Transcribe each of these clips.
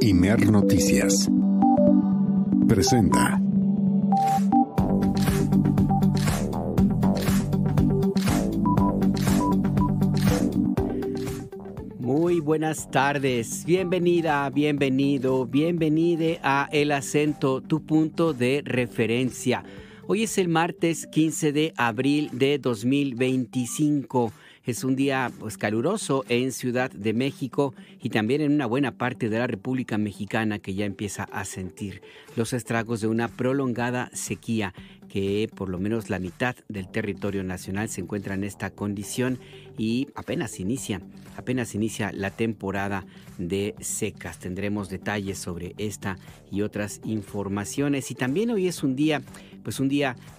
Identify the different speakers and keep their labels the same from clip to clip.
Speaker 1: Imer Noticias presenta.
Speaker 2: Muy buenas tardes, bienvenida, bienvenido, bienvenide a El Acento, tu punto de referencia. Hoy es el martes 15 de abril de 2025. Es un día caluroso en Ciudad de México y también en una buena parte de la República Mexicana, que ya empieza a sentir los estragos de una prolongada sequía, que por lo menos la mitad del territorio nacional se encuentra en esta condición y apenas inicia la temporada de secas. Tendremos detalles sobre esta y otras informaciones. Y también hoy es un día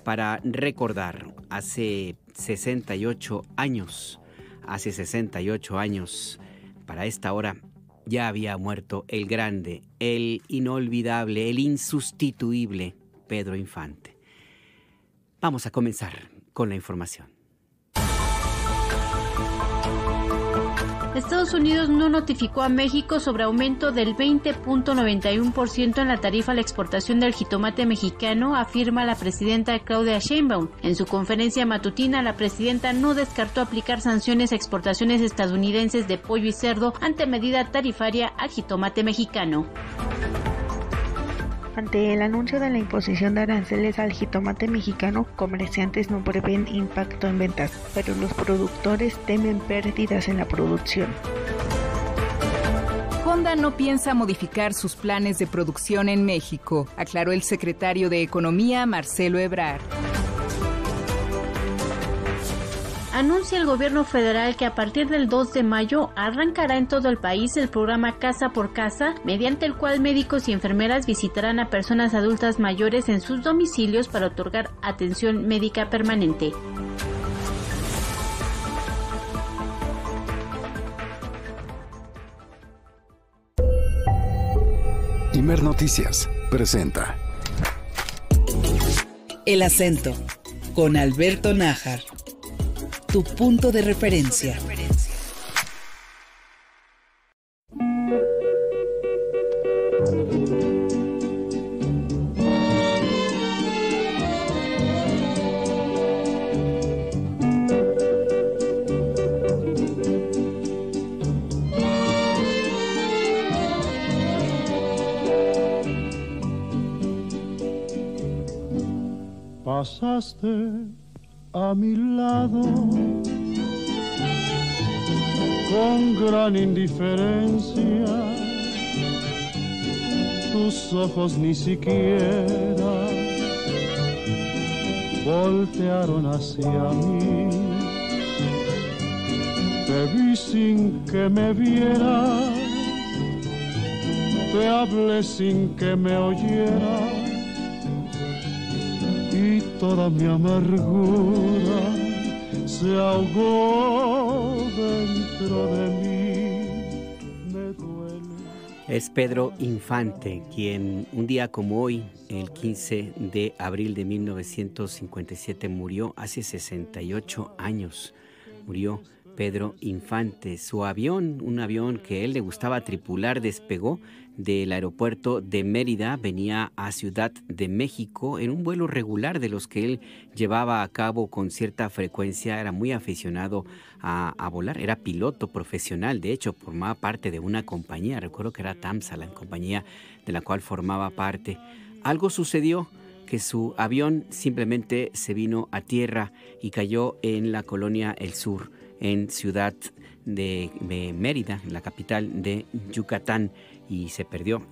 Speaker 2: para recordar. Hace 68 años, para esta hora, ya había muerto el grande, el inolvidable, el insustituible Pedro Infante. Vamos a comenzar con la información.
Speaker 3: Estados Unidos no notificó a México sobre aumento del 20.91% en la tarifa a la exportación del jitomate mexicano, afirma la presidenta Claudia Sheinbaum. En su conferencia matutina, la presidenta no descartó aplicar sanciones a exportaciones estadounidenses de pollo y cerdo ante medida tarifaria al jitomate mexicano.
Speaker 4: Ante el anuncio de la imposición de aranceles al jitomate mexicano, comerciantes no prevén impacto en ventas, pero los productores temen pérdidas en la producción.
Speaker 5: Honda no piensa modificar sus planes de producción en México, aclaró el secretario de Economía, Marcelo Ebrard.
Speaker 3: Anuncia el gobierno federal que a partir del 2 de mayo arrancará en todo el país el programa Casa por Casa, mediante el cual médicos y enfermeras visitarán a personas adultas mayores en sus domicilios para otorgar atención médica permanente.
Speaker 1: Imer Noticias presenta
Speaker 6: El Acento, con Alberto Nájar. Tu punto de referencia.
Speaker 7: Pasaste a mi lado con gran indiferencia, tus ojos ni siquiera voltearon hacia mí. Te vi sin que me vieras, te hablé sin que me oyeras, y toda mi amargura se ahogó dentro de mí. Me duele.
Speaker 2: Es Pedro Infante quien un día como hoy, el 15 de abril de 1957, murió hace 68 años. Murió Pedro Infante. Su avión, un avión que él le gustaba tripular, despegó del aeropuerto de Mérida, venía a Ciudad de México en un vuelo regular de los que él llevaba a cabo con cierta frecuencia. Era muy aficionado a volar, era piloto profesional, de hecho formaba parte de una compañía, recuerdo que era TAMSA, la compañía de la cual formaba parte. Algo sucedió, que su avión simplemente se vino a tierra y cayó en la colonia El Sur, en Ciudad de Mérida, en la capital de Yucatán, y se perdió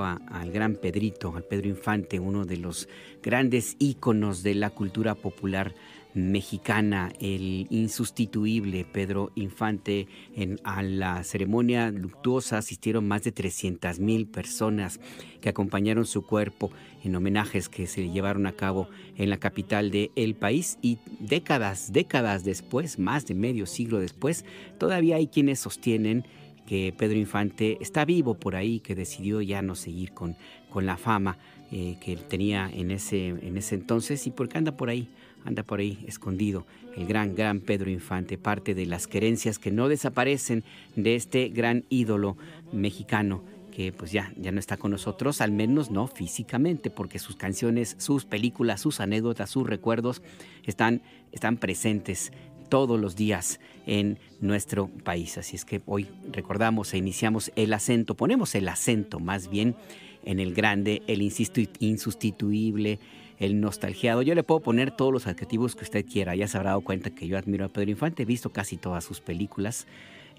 Speaker 2: al gran Pedrito, al Pedro Infante, uno de los grandes íconos de la cultura popular mexicana, el insustituible Pedro Infante. A la ceremonia luctuosa asistieron más de 300,000 personas que acompañaron su cuerpo en homenajes que se llevaron a cabo en la capital del país, y décadas después, más de medio siglo después, todavía hay quienes sostienen que Pedro Infante está vivo por ahí, que decidió ya no seguir con la fama que él tenía en ese entonces, y porque anda por ahí escondido el gran Pedro Infante, parte de las querencias que no desaparecen de este gran ídolo mexicano que pues ya no está con nosotros, al menos no físicamente, porque sus canciones, sus películas, sus anécdotas, sus recuerdos están presentes todos los días en nuestro país. Así es que hoy recordamos e iniciamos ponemos el acento más bien en el grande, el insustituible, el nostalgiado. Yo le puedo poner todos los adjetivos que usted quiera. Ya se habrá dado cuenta que yo admiro a Pedro Infante, he visto casi todas sus películas.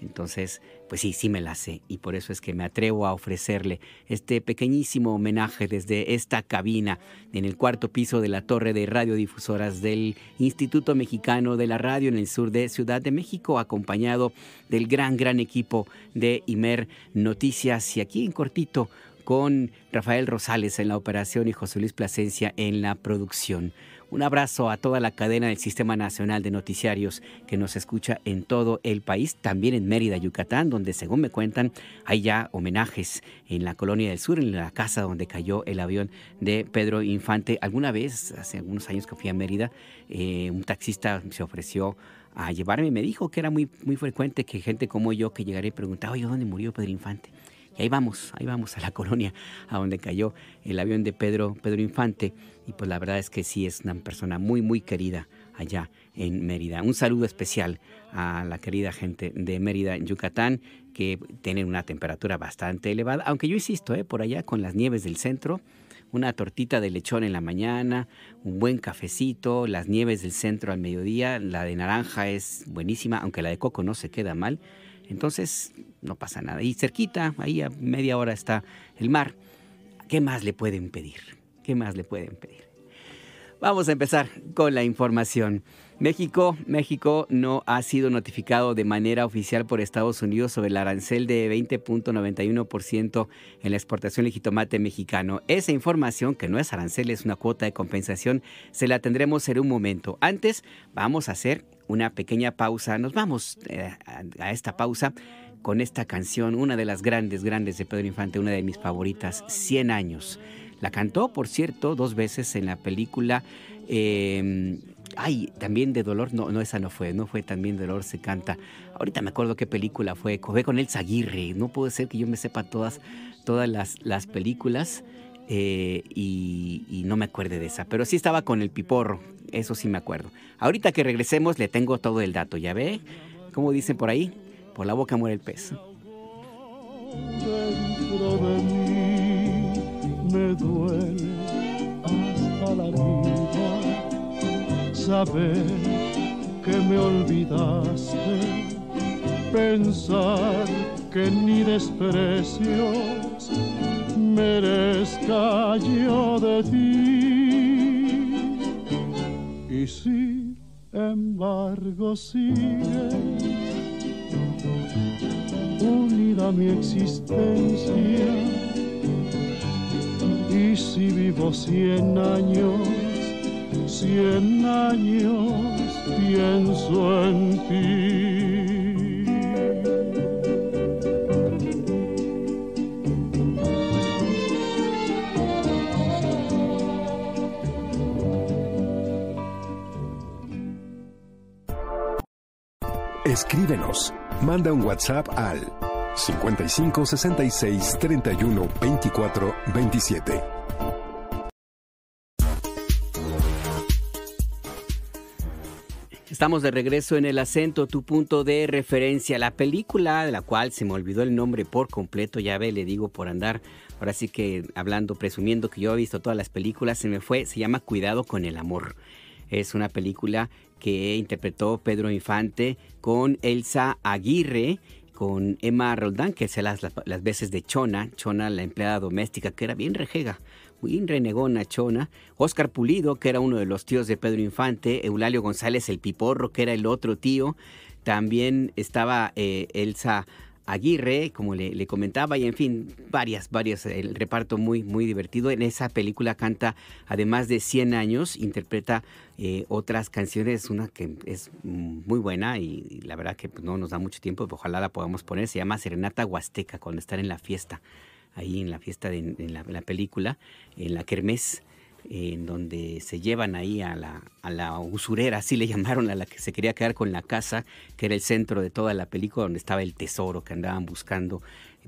Speaker 2: Entonces, pues sí me la sé, y por eso es que me atrevo a ofrecerle este pequeñísimo homenaje desde esta cabina en el 4º piso de la torre de radiodifusoras del Instituto Mexicano de la Radio en el sur de Ciudad de México, acompañado del gran equipo de Imer Noticias, y aquí en cortito con Rafael Rosales en la operación y José Luis Plasencia en la producción. Un abrazo a toda la cadena del Sistema Nacional de Noticiarios que nos escucha en todo el país, también en Mérida, Yucatán, donde según me cuentan hay ya homenajes en la Colonia del Sur, en la casa donde cayó el avión de Pedro Infante. Alguna vez, hace algunos años que fui a Mérida, un taxista se ofreció a llevarme y me dijo que era muy frecuente que gente como yo que llegara y preguntaba, oye, ¿dónde murió Pedro Infante? Y ahí vamos a la colonia a donde cayó el avión de Pedro Infante. Y pues la verdad es que sí es una persona muy querida allá en Mérida. Un saludo especial a la querida gente de Mérida, en Yucatán, que tienen una temperatura bastante elevada. Aunque yo insisto, por allá con las nieves del centro, una tortita de lechón en la mañana, un buen cafecito, las nieves del centro al mediodía, la de naranja es buenísima, aunque la de coco no se queda mal. Entonces no pasa nada. Y cerquita, ahí a media hora está el mar. ¿Qué más le pueden pedir? Vamos a empezar con la información. México no ha sido notificado de manera oficial por Estados Unidos sobre el arancel de 20.91% en la exportación de jitomate mexicano. Esa información, que no es arancel, es una cuota de compensación, se la tendremos en un momento. Antes, vamos a hacer una pequeña pausa. Nos vamos a esta pausa con esta canción, una de las grandes de Pedro Infante, una de mis favoritas, 100 años. La cantó, por cierto, 2 veces en la película también de Dolor, no, esa no fue También de Dolor se canta. Ahorita me acuerdo qué película fue con Elsa Aguirre. No puede ser que yo me sepa todas las películas y no me acuerde de esa, pero sí estaba con el Piporro, eso sí me acuerdo. Ahorita que regresemos le tengo todo el dato, ¿ya ve? Como dicen por ahí, por la boca muere el pez.
Speaker 7: Dentro de mí me duele hasta la vida saber que me olvidaste, pensar que ni desprecios merezca yo de ti. Y sin embargo sigues unida a mi existencia. Y si vivo 100 años, 100 años pienso en ti.
Speaker 1: Escríbenos. Manda un WhatsApp al 55 66 31 24 27.
Speaker 2: Estamos de regreso en El Acento, tu punto de referencia. La película, de la cual se me olvidó el nombre por completo, ya ve, le digo por andar, ahora sí que hablando, presumiendo que yo he visto todas las películas, se llama Cuidado con el amor. Es una película que interpretó Pedro Infante con Elsa Aguirre, con Emma Roldán, que hacía las veces de Chona, la empleada doméstica, que era bien rejega, muy renegona Chona, Óscar Pulido, que era uno de los tíos de Pedro Infante, Eulalio González el Piporro, que era el otro tío, también estaba Elsa Aguirre, como le comentaba, y en fin, varias, el reparto muy divertido. En esa película canta, además de 100 años, interpreta otras canciones, una que es muy buena y la verdad que no nos da mucho tiempo, ojalá la podamos poner, se llama Serenata Huasteca, cuando están en la fiesta, ahí en la fiesta en la película, en la kermés, en donde se llevan ahí a la usurera, así le llamaron, a la que se quería quedar con la casa, que era el centro de toda la película, donde estaba el tesoro que andaban buscando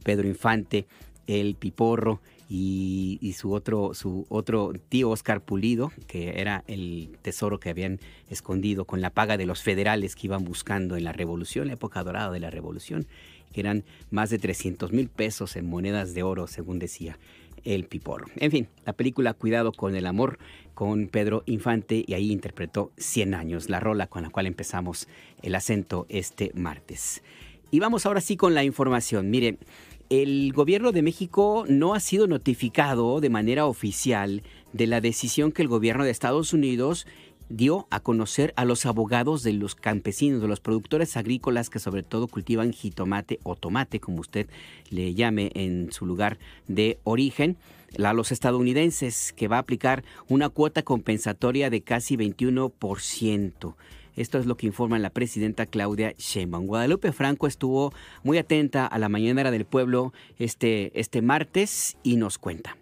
Speaker 2: Pedro Infante el Piporro y su otro tío Óscar Pulido, que era el tesoro que habían escondido con la paga de los federales que iban buscando en la Revolución, la época dorada de la Revolución, que eran más de 300,000 pesos en monedas de oro, según decía el Piporro. En fin, la película Cuidado con el amor, con Pedro Infante, y ahí interpretó 100 años, la rola con la cual empezamos el acento este martes. Y vamos ahora sí con la información. Mire, el gobierno de México no ha sido notificado de manera oficial de la decisión que el gobierno de Estados Unidos dio a conocer a los abogados de los campesinos, de los productores agrícolas que sobre todo cultivan jitomate o tomate, como usted le llame en su lugar de origen, a los estadounidenses, que va a aplicar una cuota compensatoria de casi 21%. Esto es lo que informa la presidenta Claudia Sheinbaum. Guadalupe Franco estuvo muy atenta a la Mañanera del Pueblo este martes y nos cuenta.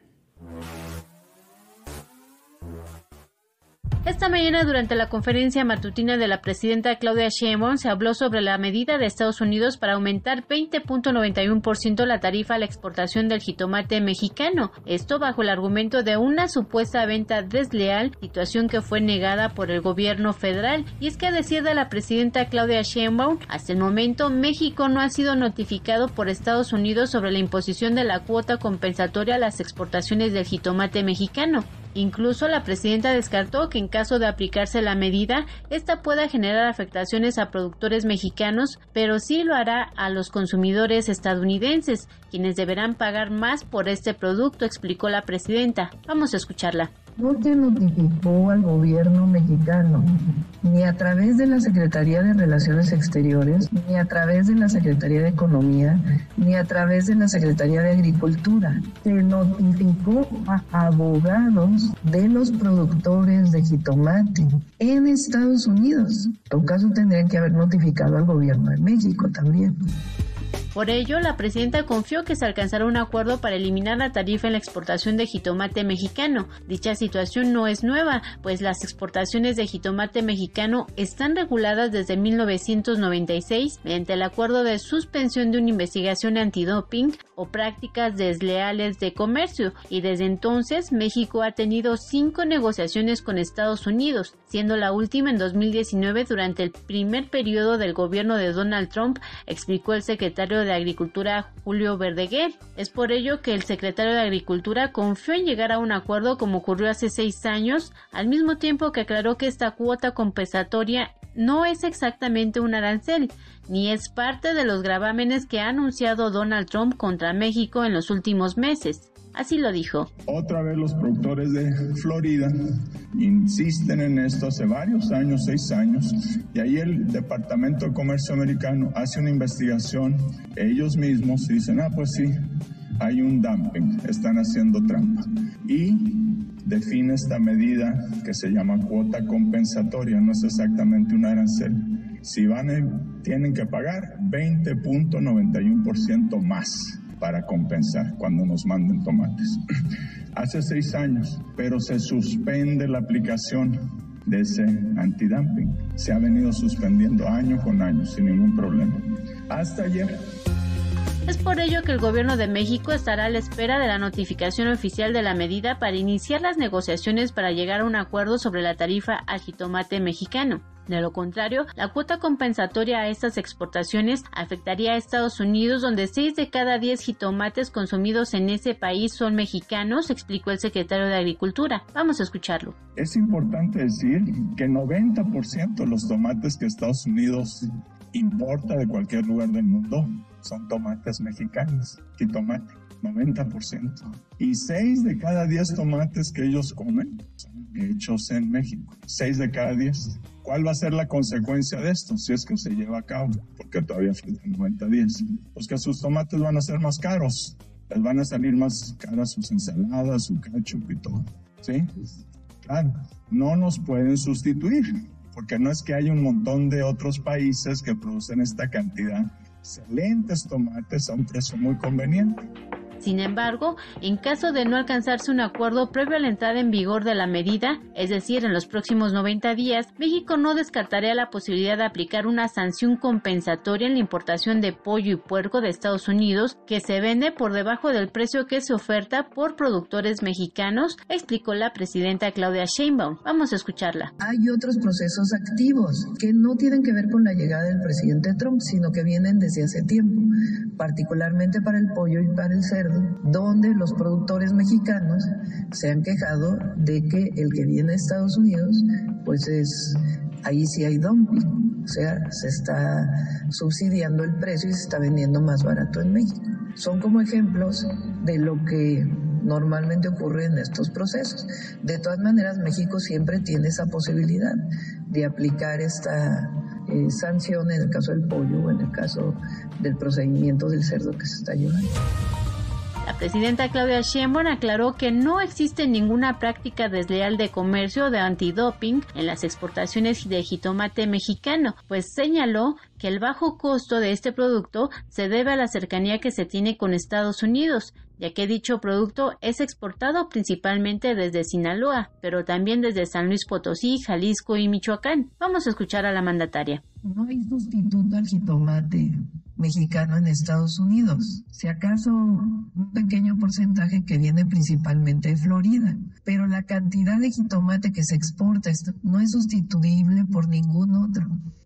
Speaker 3: Esta mañana, durante la conferencia matutina de la presidenta Claudia Sheinbaum, se habló sobre la medida de Estados Unidos para aumentar 20.91% la tarifa a la exportación del jitomate mexicano. Esto bajo el argumento de una supuesta venta desleal, situación que fue negada por el gobierno federal. Y es que, a decir de la presidenta Claudia Sheinbaum, hasta el momento México no ha sido notificado por Estados Unidos sobre la imposición de la cuota compensatoria a las exportaciones del jitomate mexicano. Incluso la presidenta descartó que en caso de aplicarse la medida, esta pueda generar afectaciones a productores mexicanos, pero sí lo hará a los consumidores estadounidenses, quienes deberán pagar más por este producto, explicó la presidenta. Vamos a escucharla.
Speaker 8: No se notificó al gobierno mexicano, ni a través de la Secretaría de Relaciones Exteriores, ni a través de la Secretaría de Economía, ni a través de la Secretaría de Agricultura. Se notificó a abogados de los productores de jitomate en Estados Unidos. En todo caso, tendrían que haber notificado al gobierno de México también.
Speaker 3: Por ello, la presidenta confió que se alcanzará un acuerdo para eliminar la tarifa en la exportación de jitomate mexicano. Dicha situación no es nueva, pues las exportaciones de jitomate mexicano están reguladas desde 1996 mediante el acuerdo de suspensión de una investigación antidoping o prácticas desleales de comercio, y desde entonces México ha tenido 5 negociaciones con Estados Unidos, siendo la última en 2019 durante el primer periodo del gobierno de Donald Trump, explicó el secretario de Agricultura Julio Verdeguer. Es por ello que el secretario de Agricultura confió en llegar a un acuerdo como ocurrió hace 6 años, al mismo tiempo que aclaró que esta cuota compensatoria no es exactamente un arancel, ni es parte de los gravámenes que ha anunciado Donald Trump contra México en los últimos meses. Así lo dijo.
Speaker 9: Otra vez los productores de Florida insisten en esto hace varios años, 6 años, y ahí el Departamento de Comercio americano hace una investigación, ellos mismos dicen, pues sí, hay un dumping, están haciendo trampa, y define esta medida que se llama cuota compensatoria, no es exactamente un arancel. Si tienen que pagar 20.91% más para compensar cuando nos manden tomates. Hace 6 años, pero se suspende la aplicación de ese antidumping. Se ha venido suspendiendo año con año sin ningún problema. Hasta ayer.
Speaker 3: Es por ello que el gobierno de México estará a la espera de la notificación oficial de la medida para iniciar las negociaciones para llegar a un acuerdo sobre la tarifa al jitomate mexicano. De lo contrario, la cuota compensatoria a estas exportaciones afectaría a Estados Unidos, donde 6 de cada 10 jitomates consumidos en ese país son mexicanos, explicó el secretario de Agricultura. Vamos a escucharlo.
Speaker 9: Es importante decir que 90% de los tomates que Estados Unidos importa de cualquier lugar del mundo son tomates mexicanos, jitomate, 90%. Y 6 de cada 10 tomates que ellos comen son hechos en México, 6 de cada 10. ¿Cuál va a ser la consecuencia de esto si es que se lleva a cabo? Porque todavía faltan 90 días. Pues que sus tomates van a ser más caros, les van a salir más caras sus ensaladas, su ketchup y todo, ¿sí? Claro, no nos pueden sustituir, porque no es que haya un montón de otros países que producen esta cantidad. Excelentes tomates a un precio muy conveniente.
Speaker 3: Sin embargo, en caso de no alcanzarse un acuerdo previo a la entrada en vigor de la medida, es decir, en los próximos 90 días, México no descartaría la posibilidad de aplicar una sanción compensatoria en la importación de pollo y puerco de Estados Unidos que se vende por debajo del precio que se oferta por productores mexicanos, explicó la presidenta Claudia Sheinbaum. Vamos a escucharla.
Speaker 8: Hay otros procesos activos que no tienen que ver con la llegada del presidente Trump, sino que vienen desde hace tiempo, particularmente para el pollo y para el cerdo, donde los productores mexicanos se han quejado de que el que viene de Estados Unidos, pues ahí sí hay dumping, o sea, se está subsidiando el precio y se está vendiendo más barato en México. Son como ejemplos de lo que normalmente ocurre en estos procesos. De todas maneras, México siempre tiene esa posibilidad de aplicar esta sanción en el caso del pollo o en el caso del procedimiento del cerdo que se está llevando.
Speaker 3: La presidenta Claudia Sheinbaum aclaró que no existe ninguna práctica desleal de comercio o de antidoping en las exportaciones de jitomate mexicano, pues señaló que el bajo costo de este producto se debe a la cercanía que se tiene con Estados Unidos, ya que dicho producto es exportado principalmente desde Sinaloa, pero también desde San Luis Potosí, Jalisco y Michoacán. Vamos a escuchar a la mandataria.
Speaker 8: No hay sustituto al jitomate mexicano en Estados Unidos. Si acaso un pequeño porcentaje que viene principalmente de Florida. Pero la cantidad de jitomate que se exporta no es sustituible por ningún otro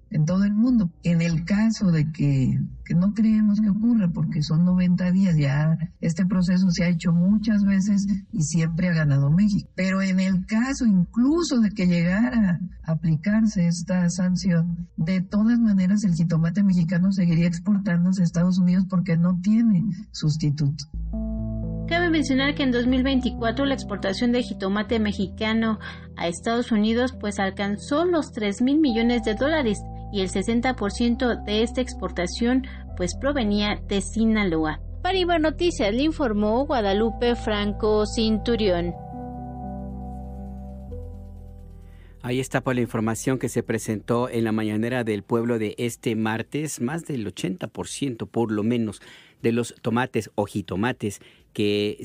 Speaker 8: en todo el mundo. En el caso de que no creemos que ocurra, porque son 90 días, ya este proceso se ha hecho muchas veces y siempre ha ganado México. Pero en el caso incluso de que llegara a aplicarse esta sanción, de todas maneras el jitomate mexicano seguiría exportándose a Estados Unidos porque no tiene sustituto.
Speaker 3: Cabe mencionar que en 2024 la exportación de jitomate mexicano a Estados Unidos pues alcanzó los $3,000 millones y el 60% de esta exportación pues provenía de Sinaloa. Para Ibar Noticias le informó Guadalupe Franco Cinturión.
Speaker 2: Ahí está por la información que se presentó en la mañanera del pueblo de este martes. Más del 80% por lo menos de los tomates o jitomates que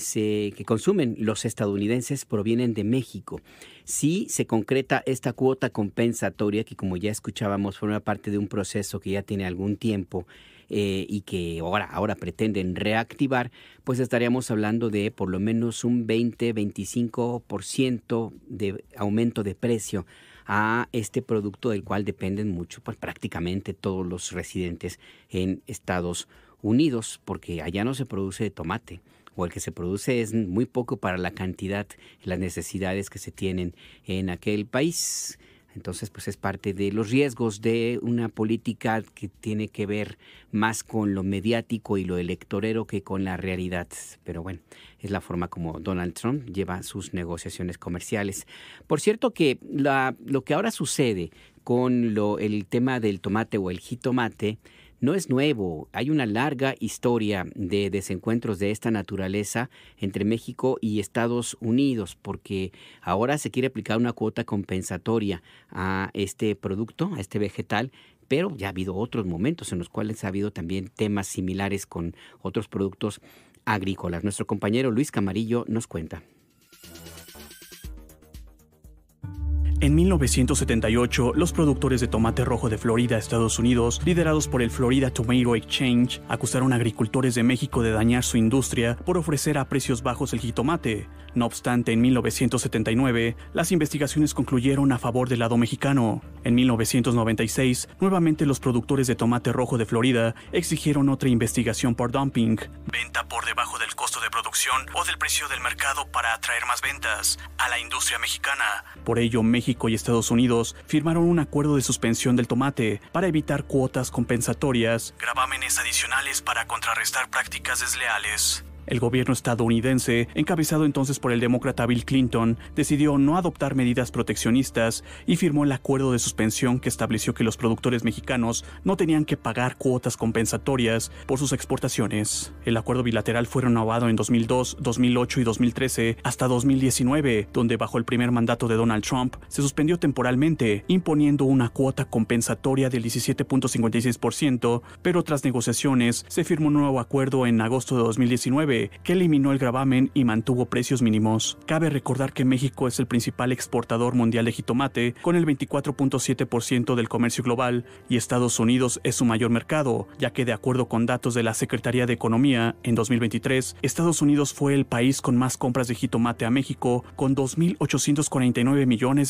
Speaker 2: consumen los estadounidenses provienen de México. Sí se concreta esta cuota compensatoria que, como ya escuchábamos, forma parte de un proceso que ya tiene algún tiempo y que ahora pretenden reactivar, pues estaríamos hablando de por lo menos un 20-25% de aumento de precio a este producto del cual dependen mucho, pues prácticamente todos los residentes en Estados Unidos, porque allá no se produce tomate, o el que se produce es muy poco para la cantidad, las necesidades que se tienen en aquel país. Entonces, pues es parte de los riesgos de una política que tiene que ver más con lo mediático y lo electorero que con la realidad. Pero bueno, es la forma como Donald Trump lleva sus negociaciones comerciales. Por cierto que lo que ahora sucede con el tema del tomate o el jitomate no es nuevo. Hay una larga historia de desencuentros de esta naturaleza entre México y Estados Unidos, porque ahora se quiere aplicar una cuota compensatoria a este producto, a este vegetal, pero ya ha habido otros momentos en los cuales ha habido también temas similares con otros productos agrícolas. Nuestro compañero Luis Camarillo nos cuenta.
Speaker 10: En 1978, los productores de tomate rojo de Florida, Estados Unidos, liderados por el Florida Tomato Exchange, acusaron a agricultores de México de dañar su industria por ofrecer a precios bajos el jitomate. No obstante, en 1979, las investigaciones concluyeron a favor del lado mexicano. En 1996, nuevamente los productores de tomate rojo de Florida exigieron otra investigación por dumping, venta por debajo del costo de producción o del precio del mercado para atraer más ventas a la industria mexicana. Por ello, México y Estados Unidos firmaron un acuerdo de suspensión del tomate para evitar cuotas compensatorias, gravámenes adicionales para contrarrestar prácticas desleales. El gobierno estadounidense, encabezado entonces por el demócrata Bill Clinton, decidió no adoptar medidas proteccionistas y firmó el acuerdo de suspensión que estableció que los productores mexicanos no tenían que pagar cuotas compensatorias por sus exportaciones. El acuerdo bilateral fue renovado en 2002, 2008 y 2013 hasta 2019, donde bajo el primer mandato de Donald Trump se suspendió temporalmente, imponiendo una cuota compensatoria del 17.56%, pero tras negociaciones se firmó un nuevo acuerdo en agosto de 2019 2019, que eliminó el gravamen y mantuvo precios mínimos. Cabe recordar que México es el principal exportador mundial de jitomate, con el 24.7% del comercio global, y Estados Unidos es su mayor mercado, ya que de acuerdo con datos de la Secretaría de Economía, en 2023, Estados Unidos fue el país con más compras de jitomate a México, con $2.849 millones.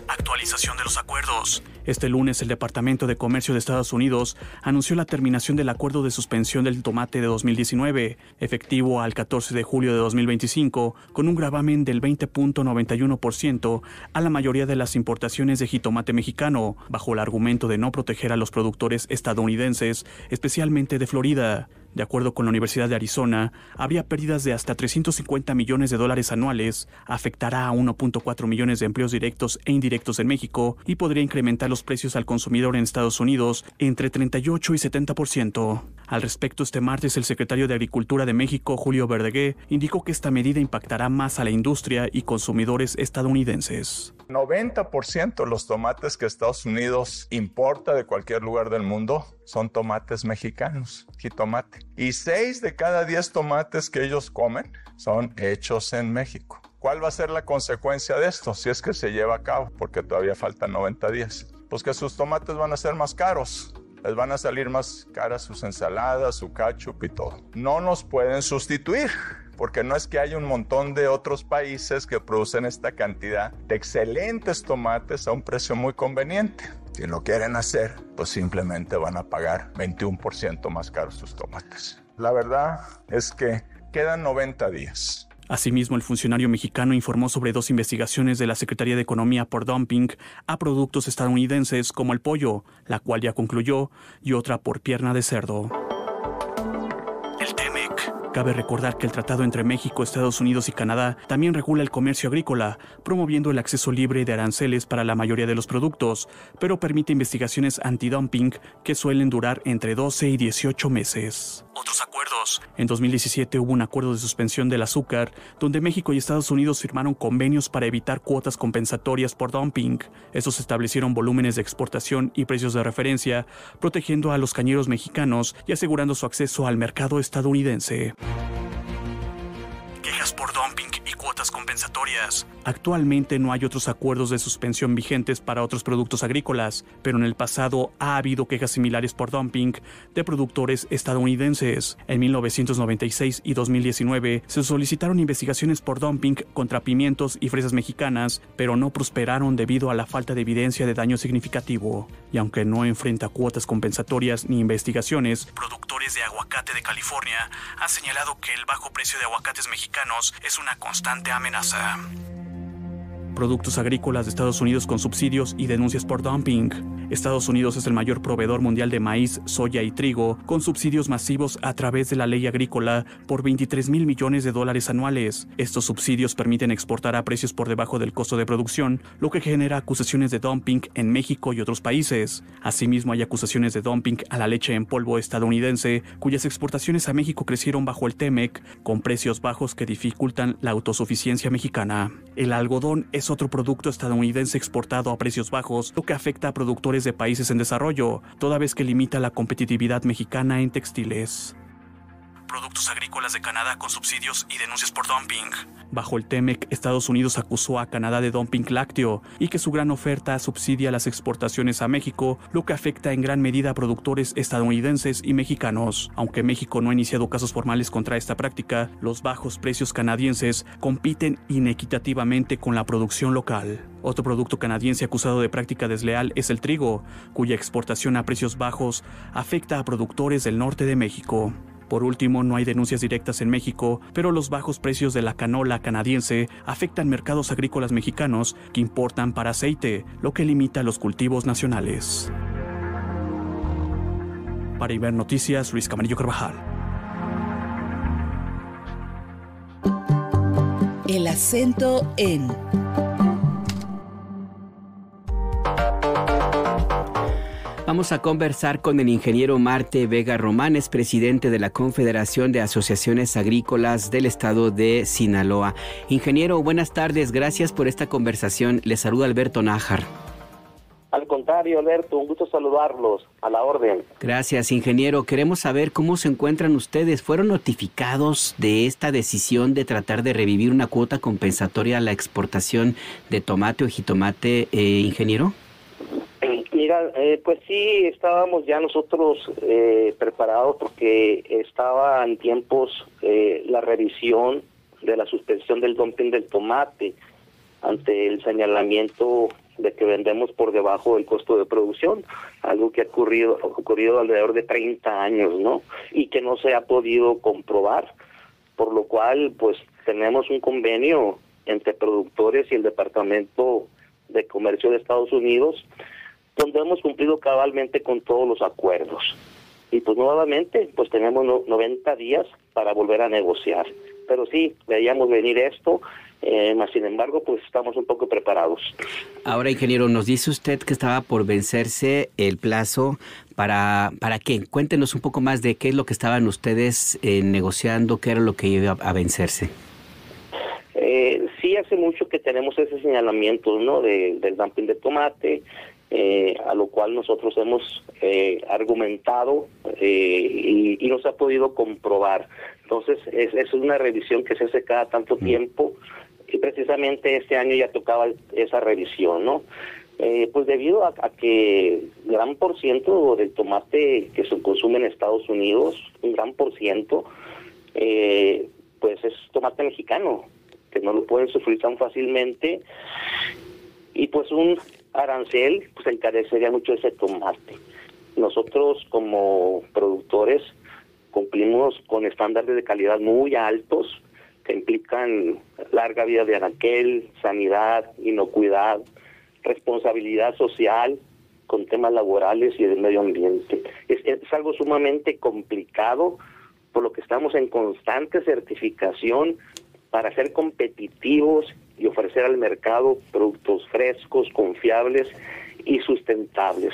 Speaker 10: Actualización de los acuerdos. Este lunes, el Departamento de Comercio de Estados Unidos anunció la terminación del acuerdo de suspensión del tomate de 2019, efectivo al 14 de julio de 2025, con un gravamen del 20.91% a la mayoría de las importaciones de jitomate mexicano, bajo el argumento de no proteger a los productores estadounidenses, especialmente de Florida. De acuerdo con la Universidad de Arizona, habría pérdidas de hasta $350 millones anuales, afectará a 1.4 millones de empleos directos e indirectos en México y podría incrementar los precios al consumidor en Estados Unidos entre 38 y 70%. Al respecto, este martes el secretario de Agricultura de México, Julio Verdegué, indicó que esta medida impactará más a la industria y consumidores estadounidenses.
Speaker 9: 90% de los tomates que Estados Unidos importa de cualquier lugar del mundo son tomates mexicanos, jitomate. Y 6 de cada 10 tomates que ellos comen son hechos en México. ¿Cuál va a ser la consecuencia de esto si es que se lleva a cabo? Porque todavía faltan 90 días. Pues que sus tomates van a ser más caros. Les van a salir más caras sus ensaladas, su ketchup y todo. No nos pueden sustituir, porque no es que haya un montón de otros países que producen esta cantidad de excelentes tomates a un precio muy conveniente. Si lo quieren hacer, pues simplemente van a pagar 21% más caros sus tomates. La verdad es que quedan 90 días.
Speaker 10: Asimismo, el funcionario mexicano informó sobre 2 investigaciones de la Secretaría de Economía por dumping a productos estadounidenses como el pollo, la cual ya concluyó, y otra por pierna de cerdo. El TEMEC. Cabe recordar que el tratado entre México, Estados Unidos y Canadá también regula el comercio agrícola, promoviendo el acceso libre de aranceles para la mayoría de los productos, pero permite investigaciones antidumping que suelen durar entre 12 y 18 meses. Otros acuerdos. En 2017 hubo un acuerdo de suspensión del azúcar, donde México y Estados Unidos firmaron convenios para evitar cuotas compensatorias por dumping. Estos establecieron volúmenes de exportación y precios de referencia, protegiendo a los cañeros mexicanos y asegurando su acceso al mercado estadounidense. Quejas por dumping y cuotas compensatorias. Actualmente no hay otros acuerdos de suspensión vigentes para otros productos agrícolas, pero en el pasado ha habido quejas similares por dumping de productores estadounidenses. En 1996 y 2019 se solicitaron investigaciones por dumping contra pimientos y fresas mexicanas, pero no prosperaron debido a la falta de evidencia de daño significativo. Y aunque no enfrenta cuotas compensatorias ni investigaciones, productores de aguacate de California han señalado que el bajo precio de aguacates mexicanos es una constante amenaza. Productos agrícolas de Estados Unidos con subsidios y denuncias por dumping. Estados Unidos es el mayor proveedor mundial de maíz, soya y trigo, con subsidios masivos a través de la ley agrícola por $23,000 millones anuales. Estos subsidios permiten exportar a precios por debajo del costo de producción, lo que genera acusaciones de dumping en México y otros países. Asimismo, hay acusaciones de dumping a la leche en polvo estadounidense, cuyas exportaciones a México crecieron bajo el TEMEC, con precios bajos que dificultan la autosuficiencia mexicana. El algodón es otro producto estadounidense exportado a precios bajos, lo que afecta a productores de países en desarrollo, toda vez que limita la competitividad mexicana en textiles. Productos agrícolas de Canadá con subsidios y denuncias por dumping. Bajo el TEMEC, Estados Unidos acusó a Canadá de dumping lácteo y que su gran oferta subsidia las exportaciones a México, lo que afecta en gran medida a productores estadounidenses y mexicanos. Aunque México no ha iniciado casos formales contra esta práctica, los bajos precios canadienses compiten inequitativamente con la producción local. Otro producto canadiense acusado de práctica desleal es el trigo, cuya exportación a precios bajos afecta a productores del norte de México. Por último, no hay denuncias directas en México, pero los bajos precios de la canola canadiense afectan mercados agrícolas mexicanos que importan para aceite, lo que limita los cultivos nacionales. Para Iber Noticias, Luis Camarillo Carvajal.
Speaker 6: El acento en...
Speaker 2: Vamos a conversar con el ingeniero Marte Vega Román, es presidente de la Confederación de Asociaciones Agrícolas del Estado de Sinaloa. Ingeniero, buenas tardes, gracias por esta conversación. Le saluda Alberto Nájar.
Speaker 11: Al contrario, Alberto, un gusto saludarlos, a la orden.
Speaker 2: Gracias, ingeniero. Queremos saber cómo se encuentran ustedes. ¿Fueron notificados de esta decisión de tratar de revivir una cuota compensatoria a la exportación de tomate o jitomate, ingeniero?
Speaker 11: Mira, pues sí, estábamos ya nosotros preparados porque estaba en tiempos la revisión de la suspensión del dumping del tomate ante el señalamiento de que vendemos por debajo del costo de producción, algo que ha ocurrido alrededor de 30 años, ¿no? Y que no se ha podido comprobar, por lo cual, pues, tenemos un convenio entre productores y el Departamento de Comercio de Estados Unidos, donde hemos cumplido cabalmente con todos los acuerdos. Y pues nuevamente, pues tenemos 90 días para volver a negociar. Pero sí, veíamos venir esto, más sin embargo, pues estamos un poco preparados.
Speaker 2: Ahora, ingeniero, nos dice usted que estaba por vencerse el plazo. ¿Para qué? Cuéntenos un poco más de qué es lo que estaban ustedes negociando, qué era lo que iba a vencerse.
Speaker 11: Sí, hace mucho que tenemos ese señalamiento, ¿no?, del dumping de tomate, a lo cual nosotros hemos argumentado y no se ha podido comprobar. Entonces, es una revisión que se hace cada tanto tiempo, y precisamente este año ya tocaba esa revisión, ¿no? Pues debido a que gran por ciento del tomate que se consume en Estados Unidos, un gran por ciento, pues es tomate mexicano, que no lo pueden sufrir tan fácilmente, y pues un arancel pues encarecería mucho ese tomate. Nosotros como productores cumplimos con estándares de calidad muy altos que implican larga vida de anaquel, sanidad, inocuidad, responsabilidad social con temas laborales y del medio ambiente. Es algo sumamente complicado, por lo que estamos en constante certificación para ser competitivos y ofrecer al mercado productos frescos, confiables y sustentables.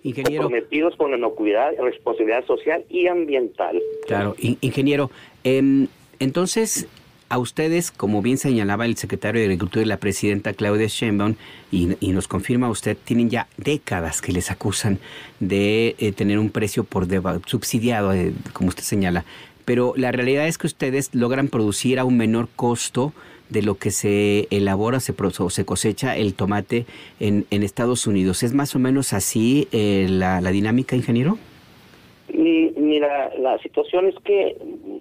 Speaker 2: Ingeniero,
Speaker 11: comprometidos con la inocuidad, responsabilidad social y ambiental.
Speaker 2: Claro, ingeniero, entonces a ustedes, como bien señalaba el secretario de Agricultura y la presidenta Claudia Sheinbaum, y nos confirma usted, tienen ya décadas que les acusan de tener un precio subsidiado, como usted señala, pero la realidad es que ustedes logran producir a un menor costo de lo que se elabora o se cosecha el tomate en Estados Unidos. ¿Es más o menos así la dinámica, ingeniero?
Speaker 11: Mira, la situación es que,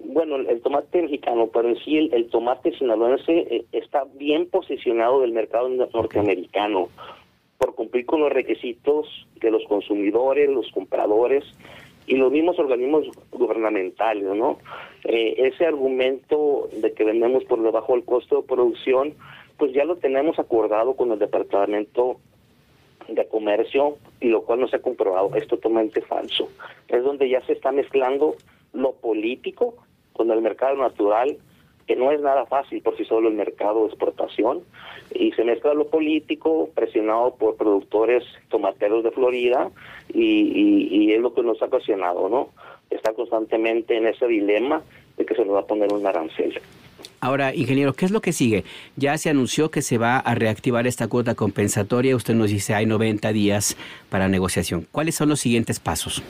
Speaker 11: bueno, el tomate mexicano, pero en sí el tomate sinaloense está bien posicionado del mercado norteamericano por cumplir con los requisitos de los consumidores, los compradores y los mismos organismos gubernamentales, ¿no? Ese argumento de que vendemos por debajo del costo de producción, pues ya lo tenemos acordado con el Departamento de Comercio, y lo cual no se ha comprobado, es totalmente falso. Es donde ya se está mezclando lo político con el mercado natural, que no es nada fácil por sí solo el mercado de exportación, y se mezcla lo político presionado por productores tomateros de Florida, y es lo que nos ha ocasionado, ¿no? Está constantemente en ese dilema de que se nos va a poner un arancel.
Speaker 2: Ahora, ingeniero, ¿qué es lo que sigue? Ya se anunció que se va a reactivar esta cuota compensatoria. Usted nos dice hay 90 días para negociación. ¿Cuáles son los siguientes pasos?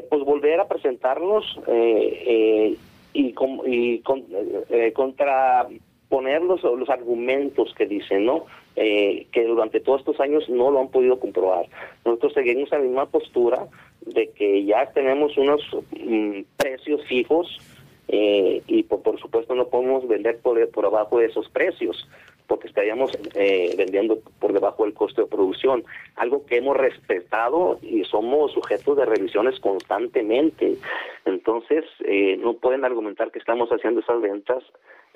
Speaker 11: Pues volver a presentarnos y contraponer los argumentos que dicen, ¿no? Que durante todos estos años no lo han podido comprobar. Nosotros seguimos en la misma postura de que ya tenemos unos precios fijos, y por supuesto no podemos vender por abajo de esos precios, porque estaríamos vendiendo por debajo del costo de producción, algo que hemos respetado y somos sujetos de revisiones constantemente. Entonces no pueden argumentar que estamos haciendo esas ventas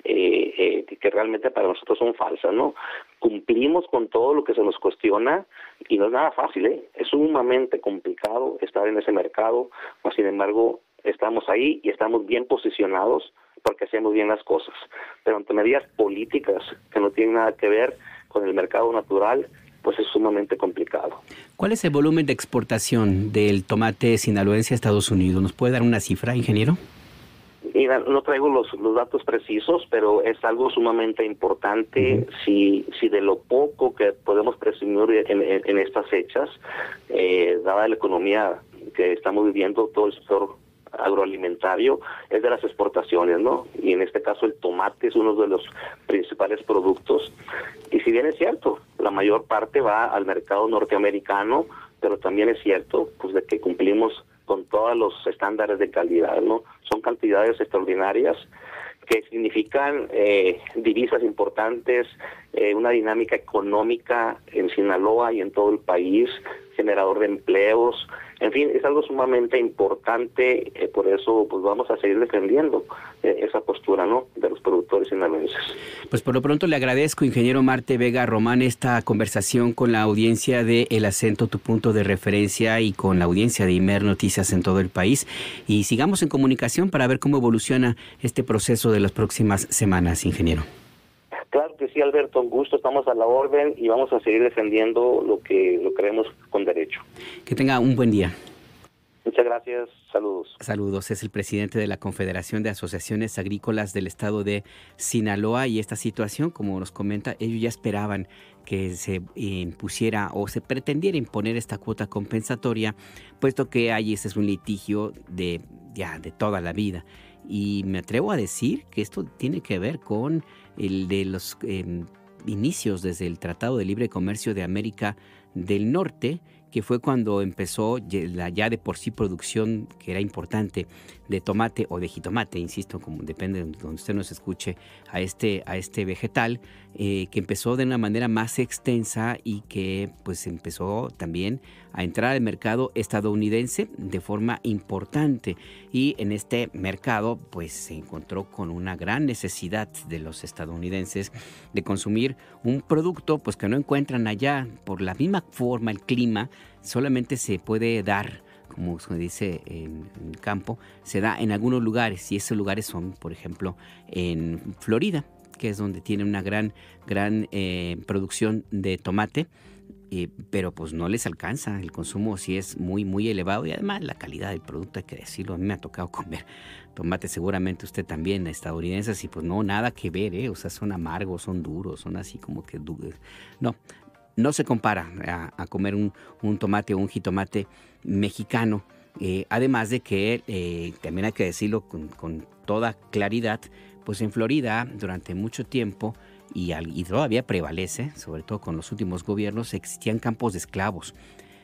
Speaker 11: que realmente para nosotros son falsas, ¿no? Cumplimos con todo lo que se nos cuestiona y no es nada fácil, es sumamente complicado estar en ese mercado, mas sin embargo estamos ahí y estamos bien posicionados porque hacemos bien las cosas, pero ante medidas políticas que no tienen nada que ver con el mercado natural, pues es sumamente complicado.
Speaker 2: ¿Cuál es el volumen de exportación del tomate sinaloense a Estados Unidos? ¿Nos puede dar una cifra, ingeniero?
Speaker 11: Mira, no traigo los datos precisos, pero es algo sumamente importante. Si de lo poco que podemos presumir en estas fechas, dada la economía que estamos viviendo, todo el sector agroalimentario, es de las exportaciones, ¿no? Y en este caso el tomate es uno de los principales productos. Y si bien es cierto, la mayor parte va al mercado norteamericano, pero también es cierto pues de que cumplimos con todos los estándares de calidad, ¿no? Son cantidades extraordinarias que significan divisas importantes, una dinámica económica en Sinaloa y en todo el país, generador de empleos, en fin, es algo sumamente importante, por eso pues vamos a seguir defendiendo esa postura, ¿no?, de los productores sinaloenses.
Speaker 2: Pues por lo pronto le agradezco, ingeniero Marte Vega Román, esta conversación con la audiencia de El Acento, tu punto de referencia, y con la audiencia de Imer Noticias en todo el país, y sigamos en comunicación para ver cómo evoluciona este proceso de las próximas semanas, ingeniero.
Speaker 11: Claro que sí, Alberto, un gusto, estamos a la orden y vamos a seguir defendiendo lo que creemos con derecho.
Speaker 2: Que tenga un buen día.
Speaker 11: Muchas gracias, saludos.
Speaker 2: Saludos, es el presidente de la Confederación de Asociaciones Agrícolas del Estado de Sinaloa, y esta situación, como nos comenta, ellos ya esperaban que se impusiera o se pretendiera imponer esta cuota compensatoria, puesto que ese es un litigio de toda la vida. Y me atrevo a decir que esto tiene que ver con el de los inicios desde el Tratado de Libre Comercio de América del Norte, que fue cuando empezó la ya de por sí producción, que era importante, de tomate o de jitomate, insisto, como depende de donde usted nos escuche, a este vegetal, que empezó de una manera más extensa y que pues empezó también a entrar al mercado estadounidense de forma importante. Y en este mercado pues se encontró con una gran necesidad de los estadounidenses de consumir un producto pues que no encuentran allá por la misma forma, el clima solamente se puede dar, como se dice en el campo, se da en algunos lugares, y esos lugares son, por ejemplo, en Florida, que es donde tiene una gran producción de tomate, pero pues no les alcanza, el consumo sí es muy, muy elevado, y además la calidad del producto, hay que decirlo, a mí me ha tocado comer tomate, seguramente usted también, estadounidenses, y pues no, nada que ver, o sea, son amargos, son duros, son así como que no se compara a comer un tomate o un jitomate mexicano. Además de que, también hay que decirlo con toda claridad, pues en Florida durante mucho tiempo, y todavía prevalece, sobre todo con los últimos gobiernos, existían campos de esclavos.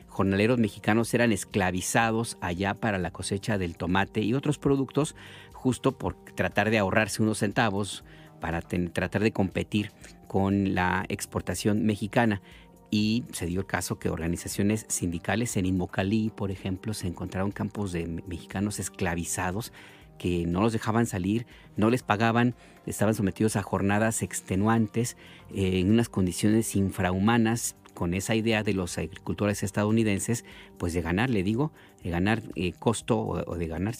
Speaker 2: Jornaleros mexicanos eran esclavizados allá para la cosecha del tomate y otros productos, justo por tratar de ahorrarse unos centavos para tratar de competir con la exportación mexicana. Y se dio el caso que organizaciones sindicales en Immokalee, por ejemplo, se encontraron campos de mexicanos esclavizados que no los dejaban salir, no les pagaban, estaban sometidos a jornadas extenuantes, en unas condiciones infrahumanas, con esa idea de los agricultores estadounidenses, pues de ganar, de ganar costo o de ganar,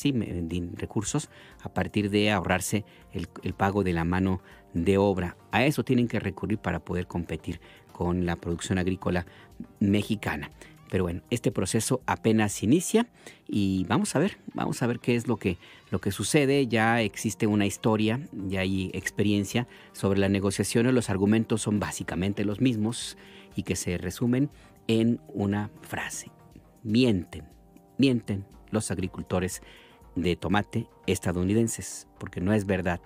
Speaker 2: recursos a partir de ahorrarse el pago de la mano de obra. A eso tienen que recurrir para poder competir con la producción agrícola mexicana. Pero bueno, este proceso apenas inicia y vamos a ver qué es lo que sucede. Ya existe una historia, ya hay experiencia sobre las negociaciones. Los argumentos son básicamente los mismos y que se resumen en una frase: mienten los agricultores de tomate estadounidenses, porque no es verdad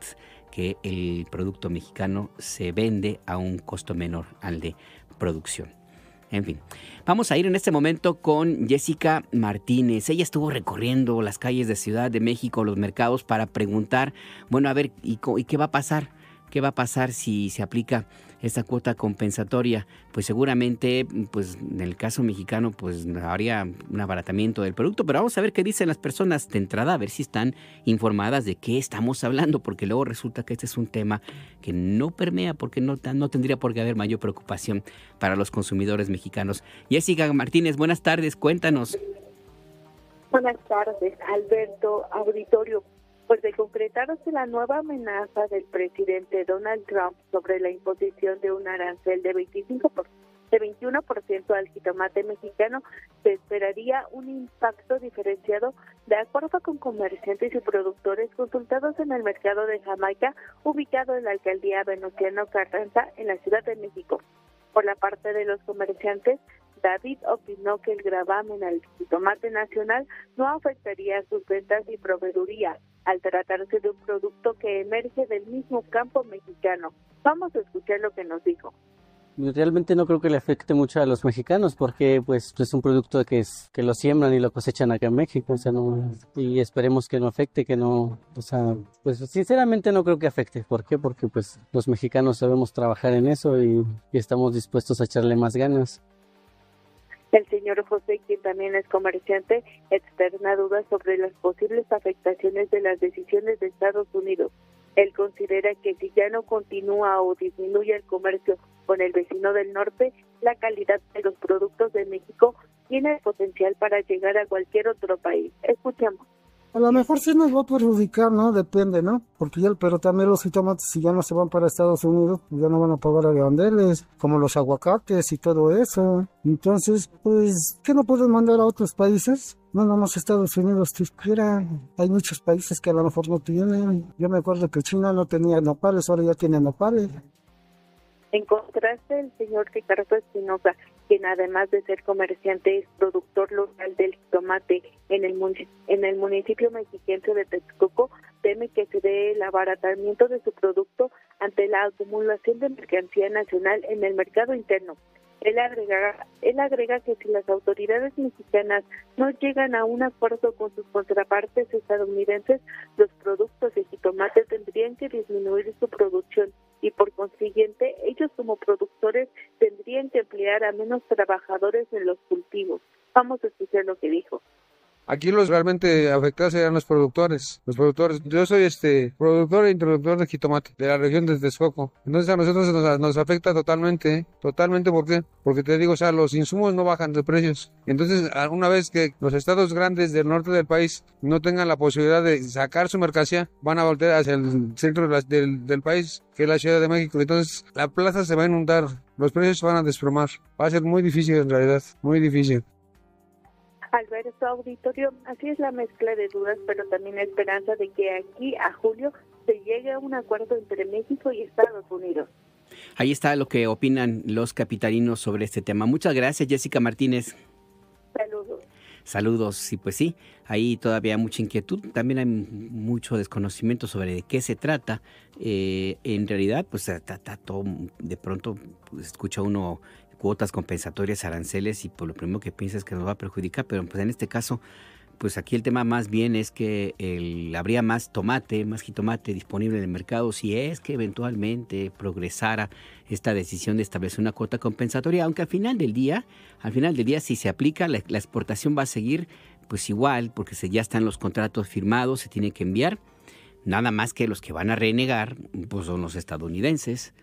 Speaker 2: que el producto mexicano se vende a un costo menor al de producción. En fin, vamos a ir en este momento con Jessica Martínez. Ella estuvo recorriendo las calles de Ciudad de México, los mercados, para preguntar, bueno, a ver, ¿y qué va a pasar? ¿Qué va a pasar si se aplica esta cuota compensatoria? Pues seguramente, pues en el caso mexicano, pues habría un abaratamiento del producto, pero vamos a ver qué dicen las personas de entrada, a ver si están informadas de qué estamos hablando, porque luego resulta que este es un tema que no permea, porque no tendría por qué haber mayor preocupación para los consumidores mexicanos. Jessica Martínez, buenas tardes, cuéntanos.
Speaker 12: Buenas tardes, Alberto, auditorio. Pues de concretarse la nueva amenaza del presidente Donald Trump sobre la imposición de un arancel de 25% de 21% al jitomate mexicano, se esperaría un impacto diferenciado de acuerdo con comerciantes y productores consultados en el mercado de Jamaica, ubicado en la alcaldía Venustiano Carranza, en la Ciudad de México. Por la parte de los comerciantes, David opinó que el gravamen al jitomate nacional no afectaría sus ventas y proveeduría, al tratarse de un producto que emerge del mismo campo mexicano. Vamos a escuchar lo que nos dijo.
Speaker 13: Realmente no creo que le afecte mucho a los mexicanos porque pues es un producto que lo siembran y lo cosechan acá en México, o sea, no, y esperemos que no afecte, que no, o sea, pues sinceramente no creo que afecte. ¿Por qué? Porque pues los mexicanos sabemos trabajar en eso y estamos dispuestos a echarle más ganas.
Speaker 12: El señor José, quien también es comerciante, externa dudas sobre las posibles afectaciones de las decisiones de Estados Unidos. Él considera que si ya no continúa o disminuye el comercio con el vecino del norte, la calidad de los productos de México tiene el potencial para llegar a cualquier otro país. Escuchemos.
Speaker 14: A lo mejor sí nos va a perjudicar, ¿no? Depende, ¿no? Porque pero también los jitomates, si ya no se van para Estados Unidos, pues ya no van a pagar aranceles, como los aguacates y todo eso. Entonces, pues, ¿qué no pueden mandar a otros países? No, nada más Estados Unidos, hay muchos países que a lo mejor no tienen. Yo me acuerdo que China no tenía nopales, ahora ya tiene nopales.
Speaker 12: En contraste, el señor Ricardo Espinosa, quien además de ser comerciante es productor local del jitomate en el municipio mexiquense de Texcoco, teme que se dé el abaratamiento de su producto ante la acumulación de mercancía nacional en el mercado interno. Él agrega que si las autoridades mexicanas no llegan a un acuerdo con sus contrapartes estadounidenses, los productos de jitomate tendrían que disminuir su producción y por consiguiente ellos como productores tendrían que emplear a menos trabajadores en los cultivos. Vamos a escuchar lo que dijo.
Speaker 15: Aquí los realmente afectados serían los productores. Yo soy productor e introductor de jitomate de la región de Texcoco. Entonces a nosotros nos afecta totalmente. Totalmente, ¿por qué? Porque te digo, o sea, los insumos no bajan de precios. Entonces, una vez que los estados grandes del norte del país no tengan la posibilidad de sacar su mercancía, van a voltear hacia el centro del país, que es la Ciudad de México. Entonces, la plaza se va a inundar, los precios se van a desplomar. Va a ser muy difícil en realidad, muy difícil.
Speaker 12: Alberto Auditorio, así es la mezcla de dudas, pero también la esperanza de que aquí a julio se llegue a un acuerdo entre México y Estados Unidos.
Speaker 2: Ahí está lo que opinan los capitalinos sobre este tema. Muchas gracias, Jessica Martínez. Saludos, y pues sí, ahí todavía hay mucha inquietud, también hay mucho desconocimiento sobre de qué se trata. En realidad, pues todo, de pronto pues, escucha uno cuotas compensatorias, aranceles, y por lo primero que piensa es que nos va a perjudicar, pero pues en este caso, pues aquí el tema más bien es que habría más jitomate disponible en el mercado si es que eventualmente progresara esta decisión de establecer una cuota compensatoria, aunque al final del día si se aplica, la exportación va a seguir pues igual, porque ya están los contratos firmados, se tiene que enviar, nada más que los que van a renegar pues son los estadounidenses.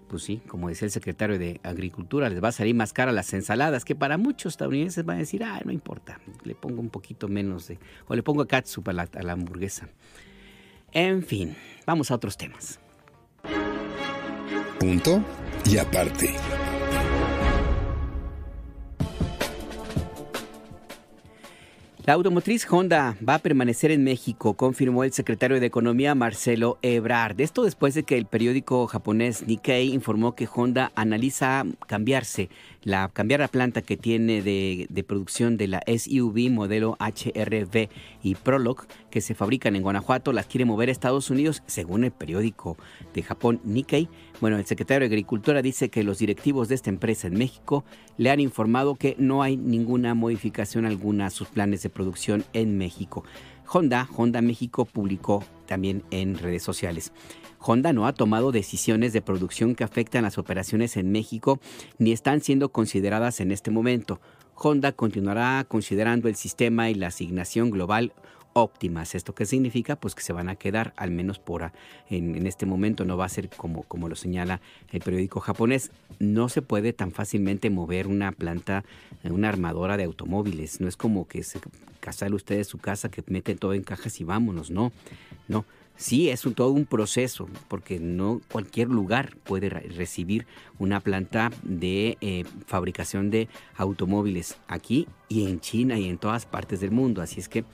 Speaker 2: Pues sí, como decía el secretario de Agricultura, les va a salir más cara las ensaladas, que para muchos estadounidenses van a decir, no importa, le pongo un poquito menos o le pongo catsup a la hamburguesa. En fin, vamos a otros temas.
Speaker 1: Punto y aparte.
Speaker 2: La automotriz Honda va a permanecer en México, confirmó el secretario de Economía Marcelo Ebrard. Esto después de que el periódico japonés Nikkei informó que Honda analiza cambiar la planta que tiene de producción de la SUV modelo HR-V y Prologue, que se fabrican en Guanajuato, las quiere mover a Estados Unidos, según el periódico de Japón Nikkei. Bueno, el secretario de Agricultura dice que los directivos de esta empresa en México le han informado que no hay ninguna modificación alguna a sus planes de producción en México. Honda México publicó también en redes sociales. Honda no ha tomado decisiones de producción que afectan las operaciones en México ni están siendo consideradas en este momento. Honda continuará considerando el sistema y la asignación global óptimas. ¿Esto qué significa? Pues que se van a quedar, al menos en este momento no va a ser como lo señala el periódico japonés. No se puede tan fácilmente mover una planta, una armadora de automóviles. No es como que se casale ustedes su casa, que meten todo en cajas y vámonos. No. Sí, es todo un proceso, porque no cualquier lugar puede recibir una planta de fabricación de automóviles aquí y en China y en todas partes del mundo. Así es que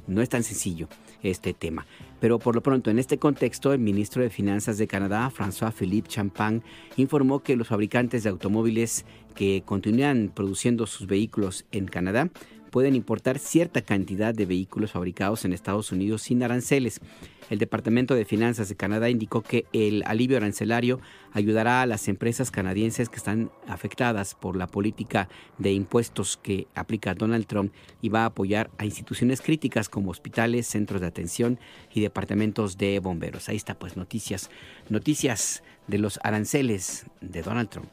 Speaker 2: no es tan sencillo este tema. Pero por lo pronto, en este contexto, el ministro de Finanzas de Canadá, François-Philippe Champagne, informó que los fabricantes de automóviles que continúan produciendo sus vehículos en Canadá pueden importar cierta cantidad de vehículos fabricados en Estados Unidos sin aranceles. El Departamento de Finanzas de Canadá indicó que el alivio arancelario ayudará a las empresas canadienses que están afectadas por la política de impuestos que aplica Donald Trump y va a apoyar a instituciones críticas como hospitales, centros de atención y departamentos de bomberos. Ahí está, pues, noticias de los aranceles de Donald Trump.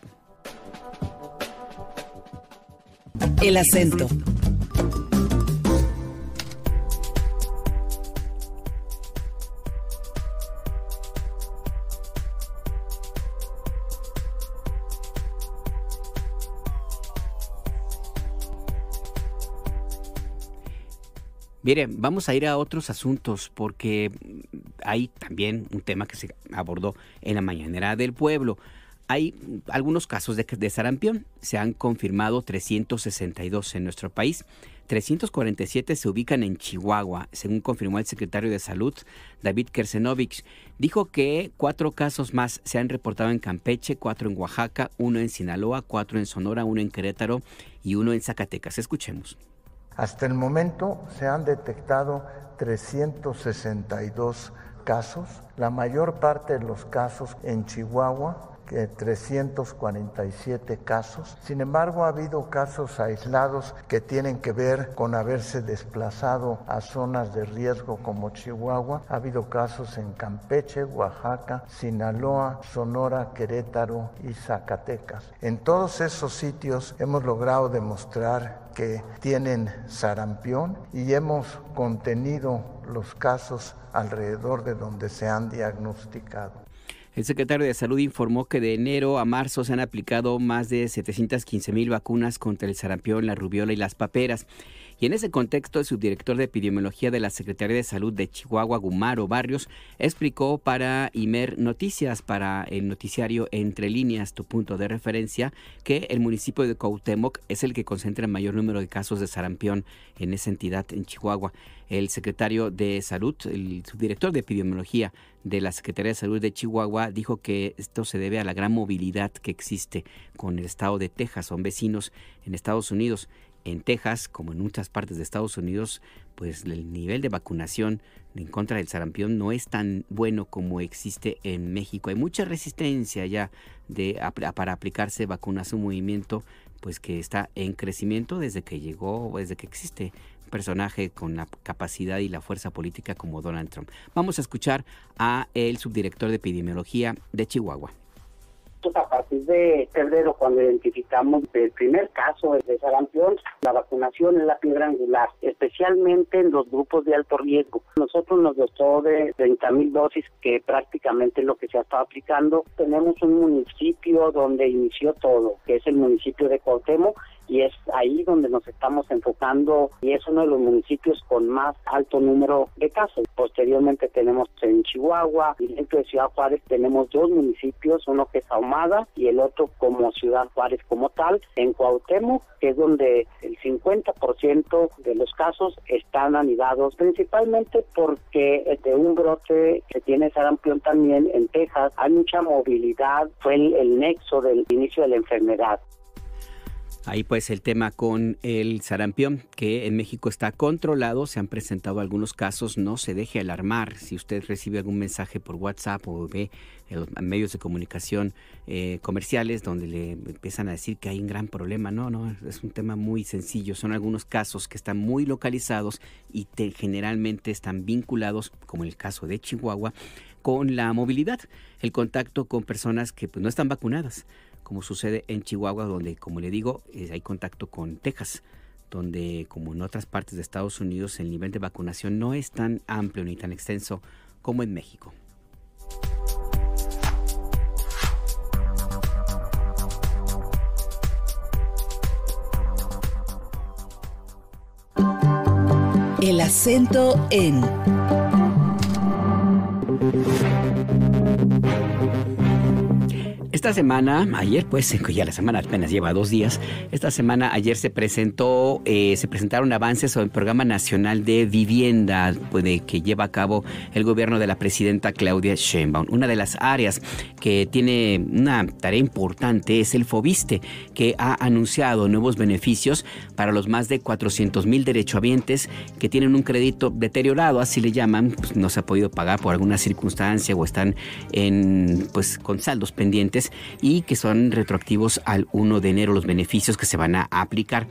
Speaker 6: El acento.
Speaker 2: Miren, vamos a ir a otros asuntos porque hay también un tema que se abordó en la mañanera del pueblo. Hay algunos casos de sarampión. Se han confirmado 362 en nuestro país. 347 se ubican en Chihuahua, según confirmó el secretario de Salud, David Kersenovich. Dijo que 4 casos más se han reportado en Campeche, 4 en Oaxaca, 1 en Sinaloa, 4 en Sonora, 1 en Querétaro y 1 en Zacatecas. Escuchemos.
Speaker 16: Hasta el momento se han detectado 362 casos, la mayor parte de los casos en Chihuahua, que 347 casos. Sin embargo, ha habido casos aislados que tienen que ver con haberse desplazado a zonas de riesgo como Chihuahua. Ha habido casos en Campeche, Oaxaca, Sinaloa, Sonora, Querétaro y Zacatecas. En todos esos sitios hemos logrado demostrar que tienen sarampión y hemos contenido los casos alrededor de donde se han diagnosticado.
Speaker 2: El secretario de Salud informó que de enero a marzo se han aplicado más de 715,000 vacunas contra el sarampión, la rubiola y las paperas. Y en ese contexto, el subdirector de Epidemiología de la Secretaría de Salud de Chihuahua, Gumaro Barrios, explicó para Imer Noticias, para el noticiario Entre Líneas, tu punto de referencia, que el municipio de Cuauhtémoc es el que concentra el mayor número de casos de sarampión en esa entidad en Chihuahua. El secretario de Salud, el subdirector de Epidemiología de la Secretaría de Salud de Chihuahua, dijo que esto se debe a la gran movilidad que existe con el estado de Texas. Son vecinos en Estados Unidos. En Texas, como en muchas partes de Estados Unidos, pues el nivel de vacunación en contra del sarampión no es tan bueno como existe en México. Hay mucha resistencia ya para aplicarse vacunas, un movimiento pues que está en crecimiento desde que existe un personaje con la capacidad y la fuerza política como Donald Trump. Vamos a escuchar a el subdirector de Epidemiología de Chihuahua.
Speaker 17: A partir de febrero, cuando identificamos el primer caso de sarampión, la vacunación es la piedra angular, especialmente en los grupos de alto riesgo. Nosotros nos dotó de 30,000 dosis, que prácticamente es lo que se ha estado aplicando. Tenemos un municipio donde inició todo, que es el municipio de Cuauhtémoc, y es ahí donde nos estamos enfocando y es uno de los municipios con más alto número de casos. Posteriormente tenemos en Chihuahua y dentro de Ciudad Juárez tenemos 2 municipios, uno que es Ahumada y el otro como Ciudad Juárez como tal. En Cuauhtémoc, que es donde el 50% de los casos están anidados, principalmente porque de un brote que tiene sarampión también en Texas, hay mucha movilidad, fue el nexo del inicio de la enfermedad.
Speaker 2: Ahí pues el tema con el sarampión, que en México está controlado, se han presentado algunos casos, no se deje alarmar. Si usted recibe algún mensaje por WhatsApp o ve medios de comunicación comerciales donde le empiezan a decir que hay un gran problema, no, es un tema muy sencillo. Son algunos casos que están muy localizados y generalmente están vinculados, como el caso de Chihuahua, con la movilidad, el contacto con personas que pues no están vacunadas, como sucede en Chihuahua, donde, como le digo, hay contacto con Texas, donde, como en otras partes de Estados Unidos, el nivel de vacunación no es tan amplio ni tan extenso como en México.
Speaker 6: El acento en...
Speaker 2: Esta semana, ayer pues, ya la semana apenas lleva 2 días, esta semana ayer se presentaron avances sobre el Programa Nacional de Vivienda que lleva a cabo el gobierno de la presidenta Claudia Sheinbaum. Una de las áreas que tiene una tarea importante es el FOVISSSTE, que ha anunciado nuevos beneficios para los más de 400,000 derechohabientes que tienen un crédito deteriorado, así le llaman, pues no se ha podido pagar por alguna circunstancia o están con saldos pendientes, y que son retroactivos al 1 de enero los beneficios que se van a aplicar.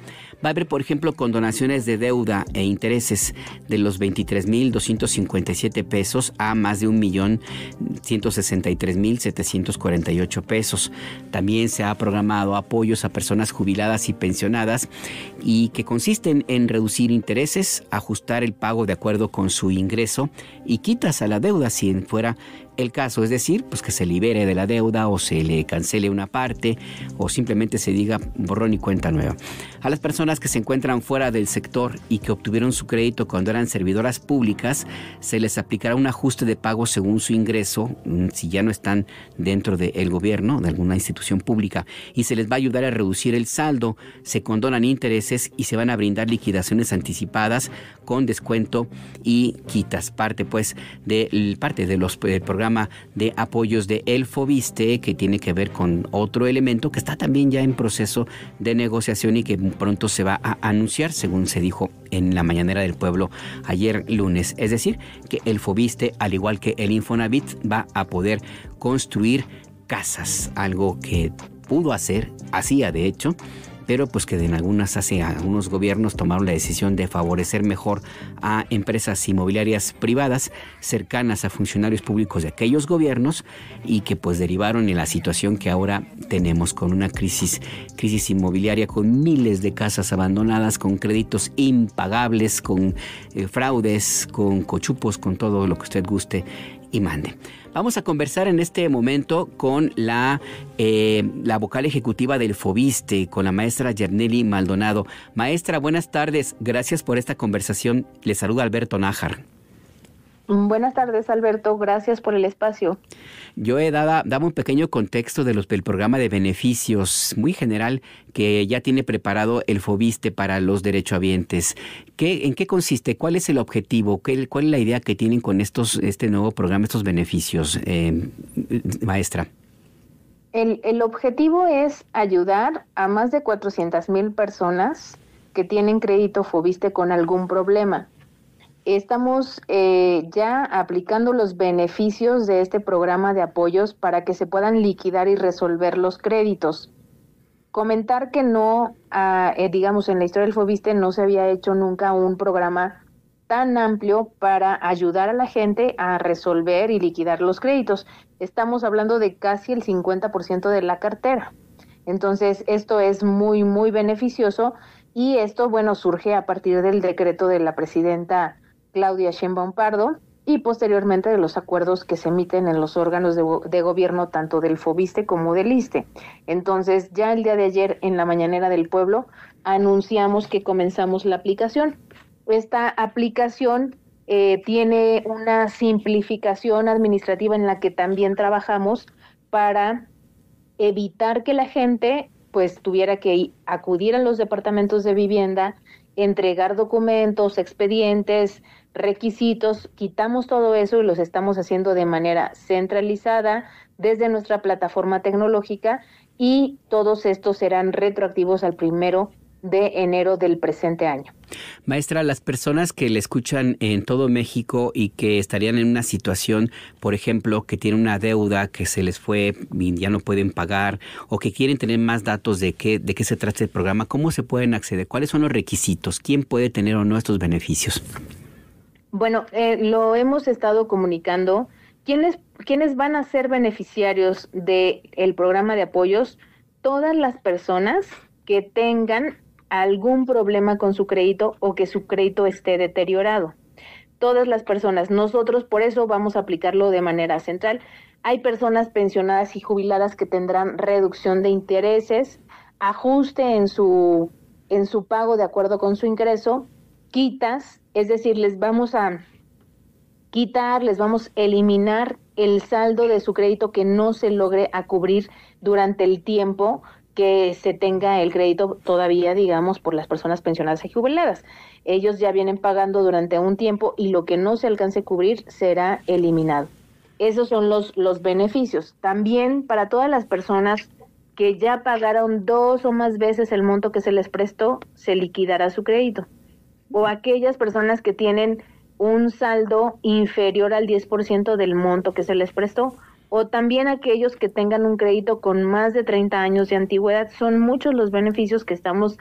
Speaker 2: Va a haber, por ejemplo, condonaciones de deuda e intereses de los 23,257 pesos a más de 1,163,748 pesos. También se ha programado apoyos a personas jubiladas y pensionadas y que consisten en reducir intereses, ajustar el pago de acuerdo con su ingreso y quitas a la deuda si fuera el caso, es decir, pues que se libere de la deuda o se le cancele una parte o simplemente se diga borrón y cuenta nueva. A las personas que se encuentran fuera del sector y que obtuvieron su crédito cuando eran servidoras públicas, se les aplicará un ajuste de pago según su ingreso, si ya no están dentro del gobierno, de alguna institución pública, y se les va a ayudar a reducir el saldo, se condonan intereses y se van a brindar liquidaciones anticipadas con descuento y quitas, parte de los programas de apoyos de el FOVISSSTE, que tiene que ver con otro elemento que está también ya en proceso de negociación y que pronto se va a anunciar, según se dijo en la Mañanera del Pueblo ayer lunes. Es decir, que el FOVISSSTE, al igual que el Infonavit, va a poder construir casas, algo que hacía de hecho, pero pues que algunos gobiernos tomaron la decisión de favorecer mejor a empresas inmobiliarias privadas cercanas a funcionarios públicos de aquellos gobiernos y que pues derivaron en la situación que ahora tenemos con una crisis inmobiliaria, con miles de casas abandonadas, con créditos impagables, con fraudes, con cochupos, con todo lo que usted guste y mande. Vamos a conversar en este momento con la vocal ejecutiva del FOVISSSTE, con la maestra Yerneli Maldonado. Maestra, buenas tardes. Gracias por esta conversación. Le saluda Alberto Nájar.
Speaker 18: Buenas tardes, Alberto. Gracias por el espacio.
Speaker 2: Yo daba un pequeño contexto del programa de beneficios muy general que ya tiene preparado el FOVISSSTE para los derechohabientes. ¿En qué consiste? ¿Cuál es el objetivo? ¿Cuál es la idea que tienen con este nuevo programa, estos beneficios, maestra?
Speaker 18: El objetivo es ayudar a más de 400,000 personas que tienen crédito FOVISSSTE con algún problema. Estamos ya aplicando los beneficios de este programa de apoyos para que se puedan liquidar y resolver los créditos. Comentar que no, digamos, en la historia del FOVISSSTE no se había hecho nunca un programa tan amplio para ayudar a la gente a resolver y liquidar los créditos. Estamos hablando de casi el 50% de la cartera. Entonces, esto es muy, muy beneficioso y esto, surge a partir del decreto de la presidenta Claudia Sheinbaum Pardo y posteriormente de los acuerdos que se emiten en los órganos de gobierno tanto del FOVISSSTE como del ISSSTE. Entonces, ya el día de ayer en la Mañanera del Pueblo anunciamos que comenzamos la aplicación. Esta aplicación tiene una simplificación administrativa en la que también trabajamos para evitar que la gente tuviera que acudir a los departamentos de vivienda, entregar documentos, expedientes, requisitos. Quitamos todo eso y los estamos haciendo de manera centralizada desde nuestra plataforma tecnológica y todos estos serán retroactivos al 1 de enero del presente año.
Speaker 2: Maestra, las personas que le escuchan en todo México y que estarían en una situación, por ejemplo, que tienen una deuda que se les fue y ya no pueden pagar o que quieren tener más datos de qué se trata el programa, ¿cómo se pueden acceder? ¿Cuáles son los requisitos? ¿Quién puede tener o no estos beneficios?
Speaker 18: Bueno, lo hemos estado comunicando. ¿Quiénes van a ser beneficiarios del programa de apoyos? Todas las personas que tengan algún problema con su crédito o que su crédito esté deteriorado. Todas las personas. Nosotros por eso vamos a aplicarlo de manera central. Hay personas pensionadas y jubiladas que tendrán reducción de intereses, ajuste en su pago de acuerdo con su ingreso, quitas, es decir, les vamos a quitar, les vamos a eliminar el saldo de su crédito que no se logre a cubrir durante el tiempo que se tenga el crédito todavía, digamos, por las personas pensionadas y jubiladas. Ellos ya vienen pagando durante un tiempo y lo que no se alcance a cubrir será eliminado. Esos son los beneficios. También para todas las personas que ya pagaron 2 o más veces el monto que se les prestó, se liquidará su crédito. O aquellas personas que tienen un saldo inferior al 10% del monto que se les prestó, o también aquellos que tengan un crédito con más de 30 años de antigüedad. Son muchos los beneficios que estamos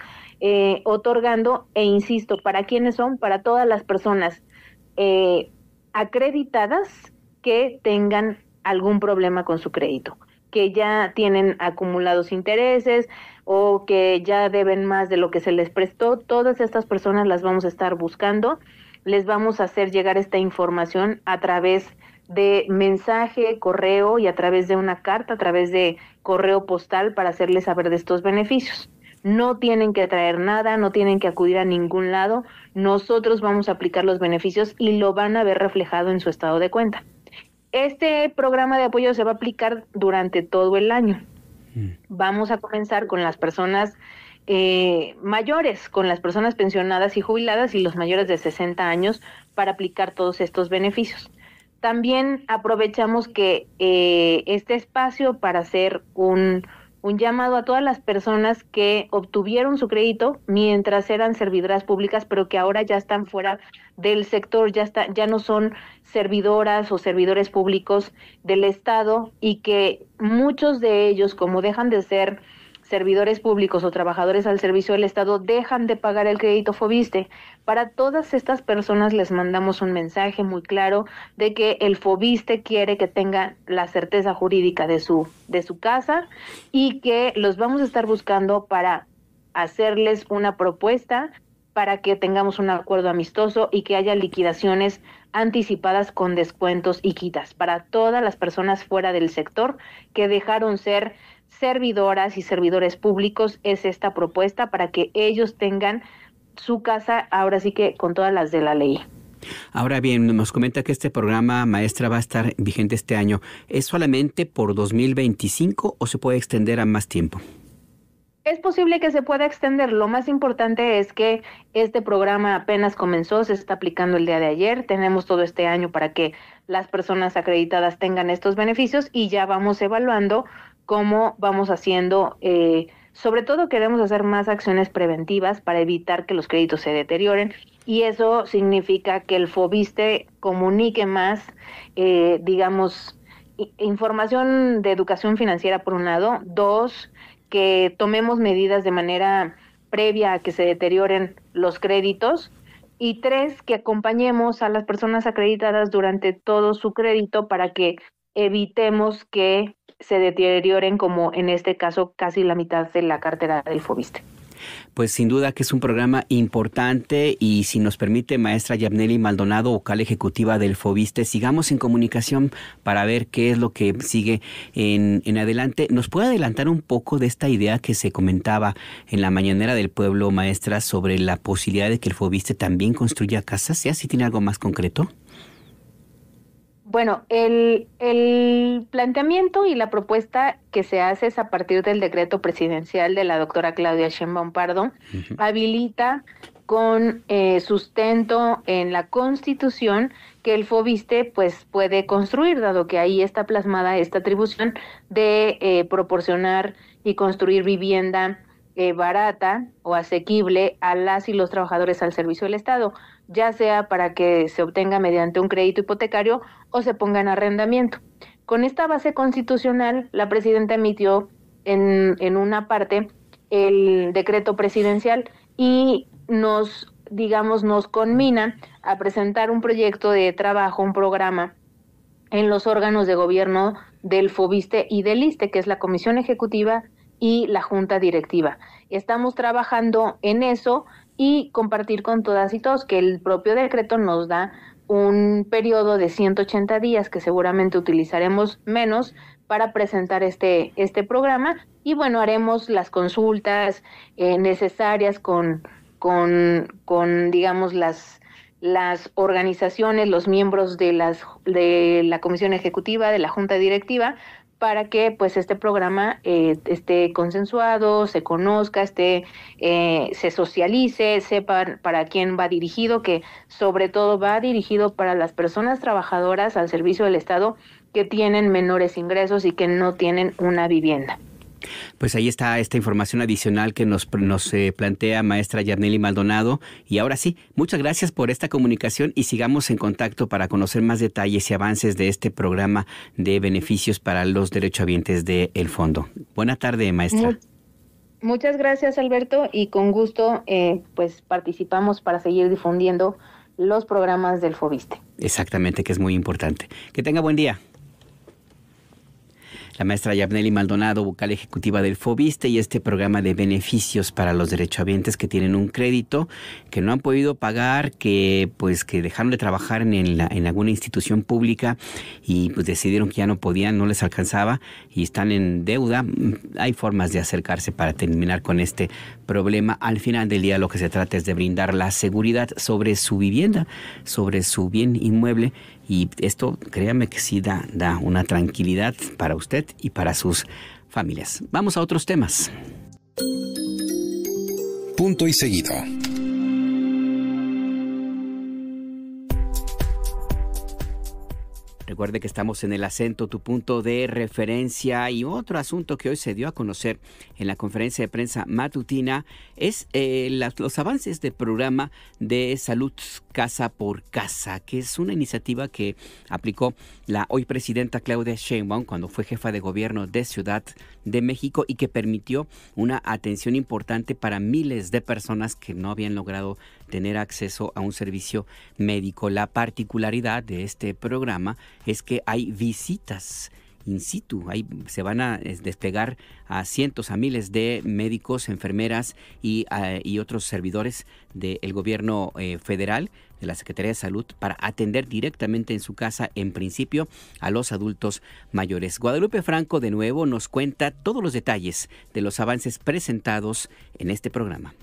Speaker 18: otorgando, e insisto, ¿para quiénes son? Para todas las personas acreditadas que tengan algún problema con su crédito, que ya tienen acumulados intereses o que ya deben más de lo que se les prestó. Todas estas personas las vamos a estar buscando, les vamos a hacer llegar esta información a través de mensaje, correo y a través de una carta, a través de correo postal para hacerles saber de estos beneficios. No tienen que traer nada, no tienen que acudir a ningún lado. Nosotros vamos a aplicar los beneficios y lo van a ver reflejado en su estado de cuenta. Este programa de apoyo se va a aplicar durante todo el año. Vamos a comenzar con las personas mayores, con las personas pensionadas y jubiladas y los mayores de 60 años para aplicar todos estos beneficios. También aprovechamos que este espacio para hacer un llamado a todas las personas que obtuvieron su crédito mientras eran servidoras públicas, pero que ahora ya están fuera del sector, ya no son servidoras o servidores públicos del Estado, y que muchos de ellos, como dejan de ser servidores públicos o trabajadores al servicio del Estado, dejan de pagar el crédito Foviste. Para todas estas personas les mandamos un mensaje muy claro de que el Foviste quiere que tenga la certeza jurídica de su casa, y que los vamos a estar buscando para hacerles una propuesta para que tengamos un acuerdo amistoso y que haya liquidaciones anticipadas con descuentos y quitas para todas las personas fuera del sector que dejaron ser servidoras y servidores públicos. Es esta propuesta para que ellos tengan su casa ahora sí que con todas las de la ley.
Speaker 2: Ahora bien, nos comenta que este programa, maestra, va a estar vigente este año. ¿Es solamente por 2025 o se puede extender a más tiempo?
Speaker 18: Es posible que se pueda extender. Lo más importante es que este programa apenas comenzó, se está aplicando el día de ayer. Tenemos todo este año para que las personas acreditadas tengan estos beneficios y ya vamos evaluando cómo vamos haciendo. Sobre todo queremos hacer más acciones preventivas para evitar que los créditos se deterioren, y eso significa que el Foviste comunique más, información de educación financiera por un lado. 2, que tomemos medidas de manera previa a que se deterioren los créditos. Y 3, que acompañemos a las personas acreditadas durante todo su crédito para que evitemos que se deterioren, como en este caso casi la mitad de la cartera del Foviste.
Speaker 2: Pues sin duda que es un programa importante, y si nos permite, maestra Yabneli Maldonado, vocal ejecutiva del Foviste, sigamos en comunicación para ver qué es lo que sigue en adelante. ¿Nos puede adelantar un poco de esta idea que se comentaba en la Mañanera del Pueblo, maestra, sobre la posibilidad de que el Foviste también construya casas? ¿Ya si tiene algo más concreto?
Speaker 18: Bueno, el planteamiento y la propuesta que se hace es a partir del decreto presidencial de la doctora Claudia Sheinbaum Pardo. Habilita con sustento en la Constitución que el Foviste pues puede construir, dado que ahí está plasmada esta atribución de proporcionar y construir vivienda barata o asequible a las y los trabajadores al servicio del Estado, ya sea para que se obtenga mediante un crédito hipotecario o se ponga en arrendamiento. Con esta base constitucional, la presidenta emitió en una parte el decreto presidencial y nos conmina a presentar un proyecto de trabajo, un programa en los órganos de gobierno del Foviste y del ISSSTE, que es la Comisión Ejecutiva y la Junta Directiva. Estamos trabajando en eso y compartir con todas y todos que el propio decreto nos da un periodo de 180 días, que seguramente utilizaremos menos, para presentar este programa. Y bueno, haremos las consultas necesarias con digamos, las las organizaciones, los miembros de la Comisión Ejecutiva, de la Junta Directiva, para que pues este programa esté consensuado, se conozca, se socialice, sepan para quién va dirigido, que sobre todo va dirigido para las personas trabajadoras al servicio del Estado que tienen menores ingresos y que no tienen una vivienda.
Speaker 2: Pues ahí está esta información adicional que nos plantea maestra Yarnely Maldonado. Y ahora sí, muchas gracias por esta comunicación y sigamos en contacto para conocer más detalles y avances de este programa de beneficios para los derechohabientes del fondo. Buena tarde, maestra.
Speaker 18: Muchas gracias, Alberto, y con gusto pues participamos para seguir difundiendo los programas del FOBISTE.
Speaker 2: Exactamente, que es muy importante. Que tenga buen día. La maestra Yarnely Maldonado, vocal ejecutiva del FOBISTE, y este programa de beneficios para los derechohabientes que tienen un crédito, que no han podido pagar, que dejaron de trabajar en alguna institución pública y pues decidieron que ya no podían, no les alcanzaba y están en deuda. Hay formas de acercarse para terminar con este problema. Al final del día lo que se trata es de brindar la seguridad sobre su vivienda, sobre su bien inmueble. Y esto, créame que sí da una tranquilidad para usted y para sus familias. Vamos a otros temas.
Speaker 1: Punto y seguido.
Speaker 2: Recuerde que estamos en El Acento, tu punto de referencia, y otro asunto que hoy se dio a conocer en la conferencia de prensa matutina es los avances del programa de salud Casa por Casa, que es una iniciativa que aplicó la hoy presidenta Claudia Sheinbaum cuando fue jefa de gobierno de Ciudad de México y que permitió una atención importante para miles de personas que no habían logrado tener acceso a un servicio médico. La particularidad de este programa es que hay visitas in situ. Ahí se van a desplegar a cientos, a miles de médicos, enfermeras y otros servidores del gobierno federal, de la Secretaría de Salud, para atender directamente en su casa, en principio, a los adultos mayores. Guadalupe Franco, de nuevo, nos cuenta todos los detalles de los avances presentados en este programa.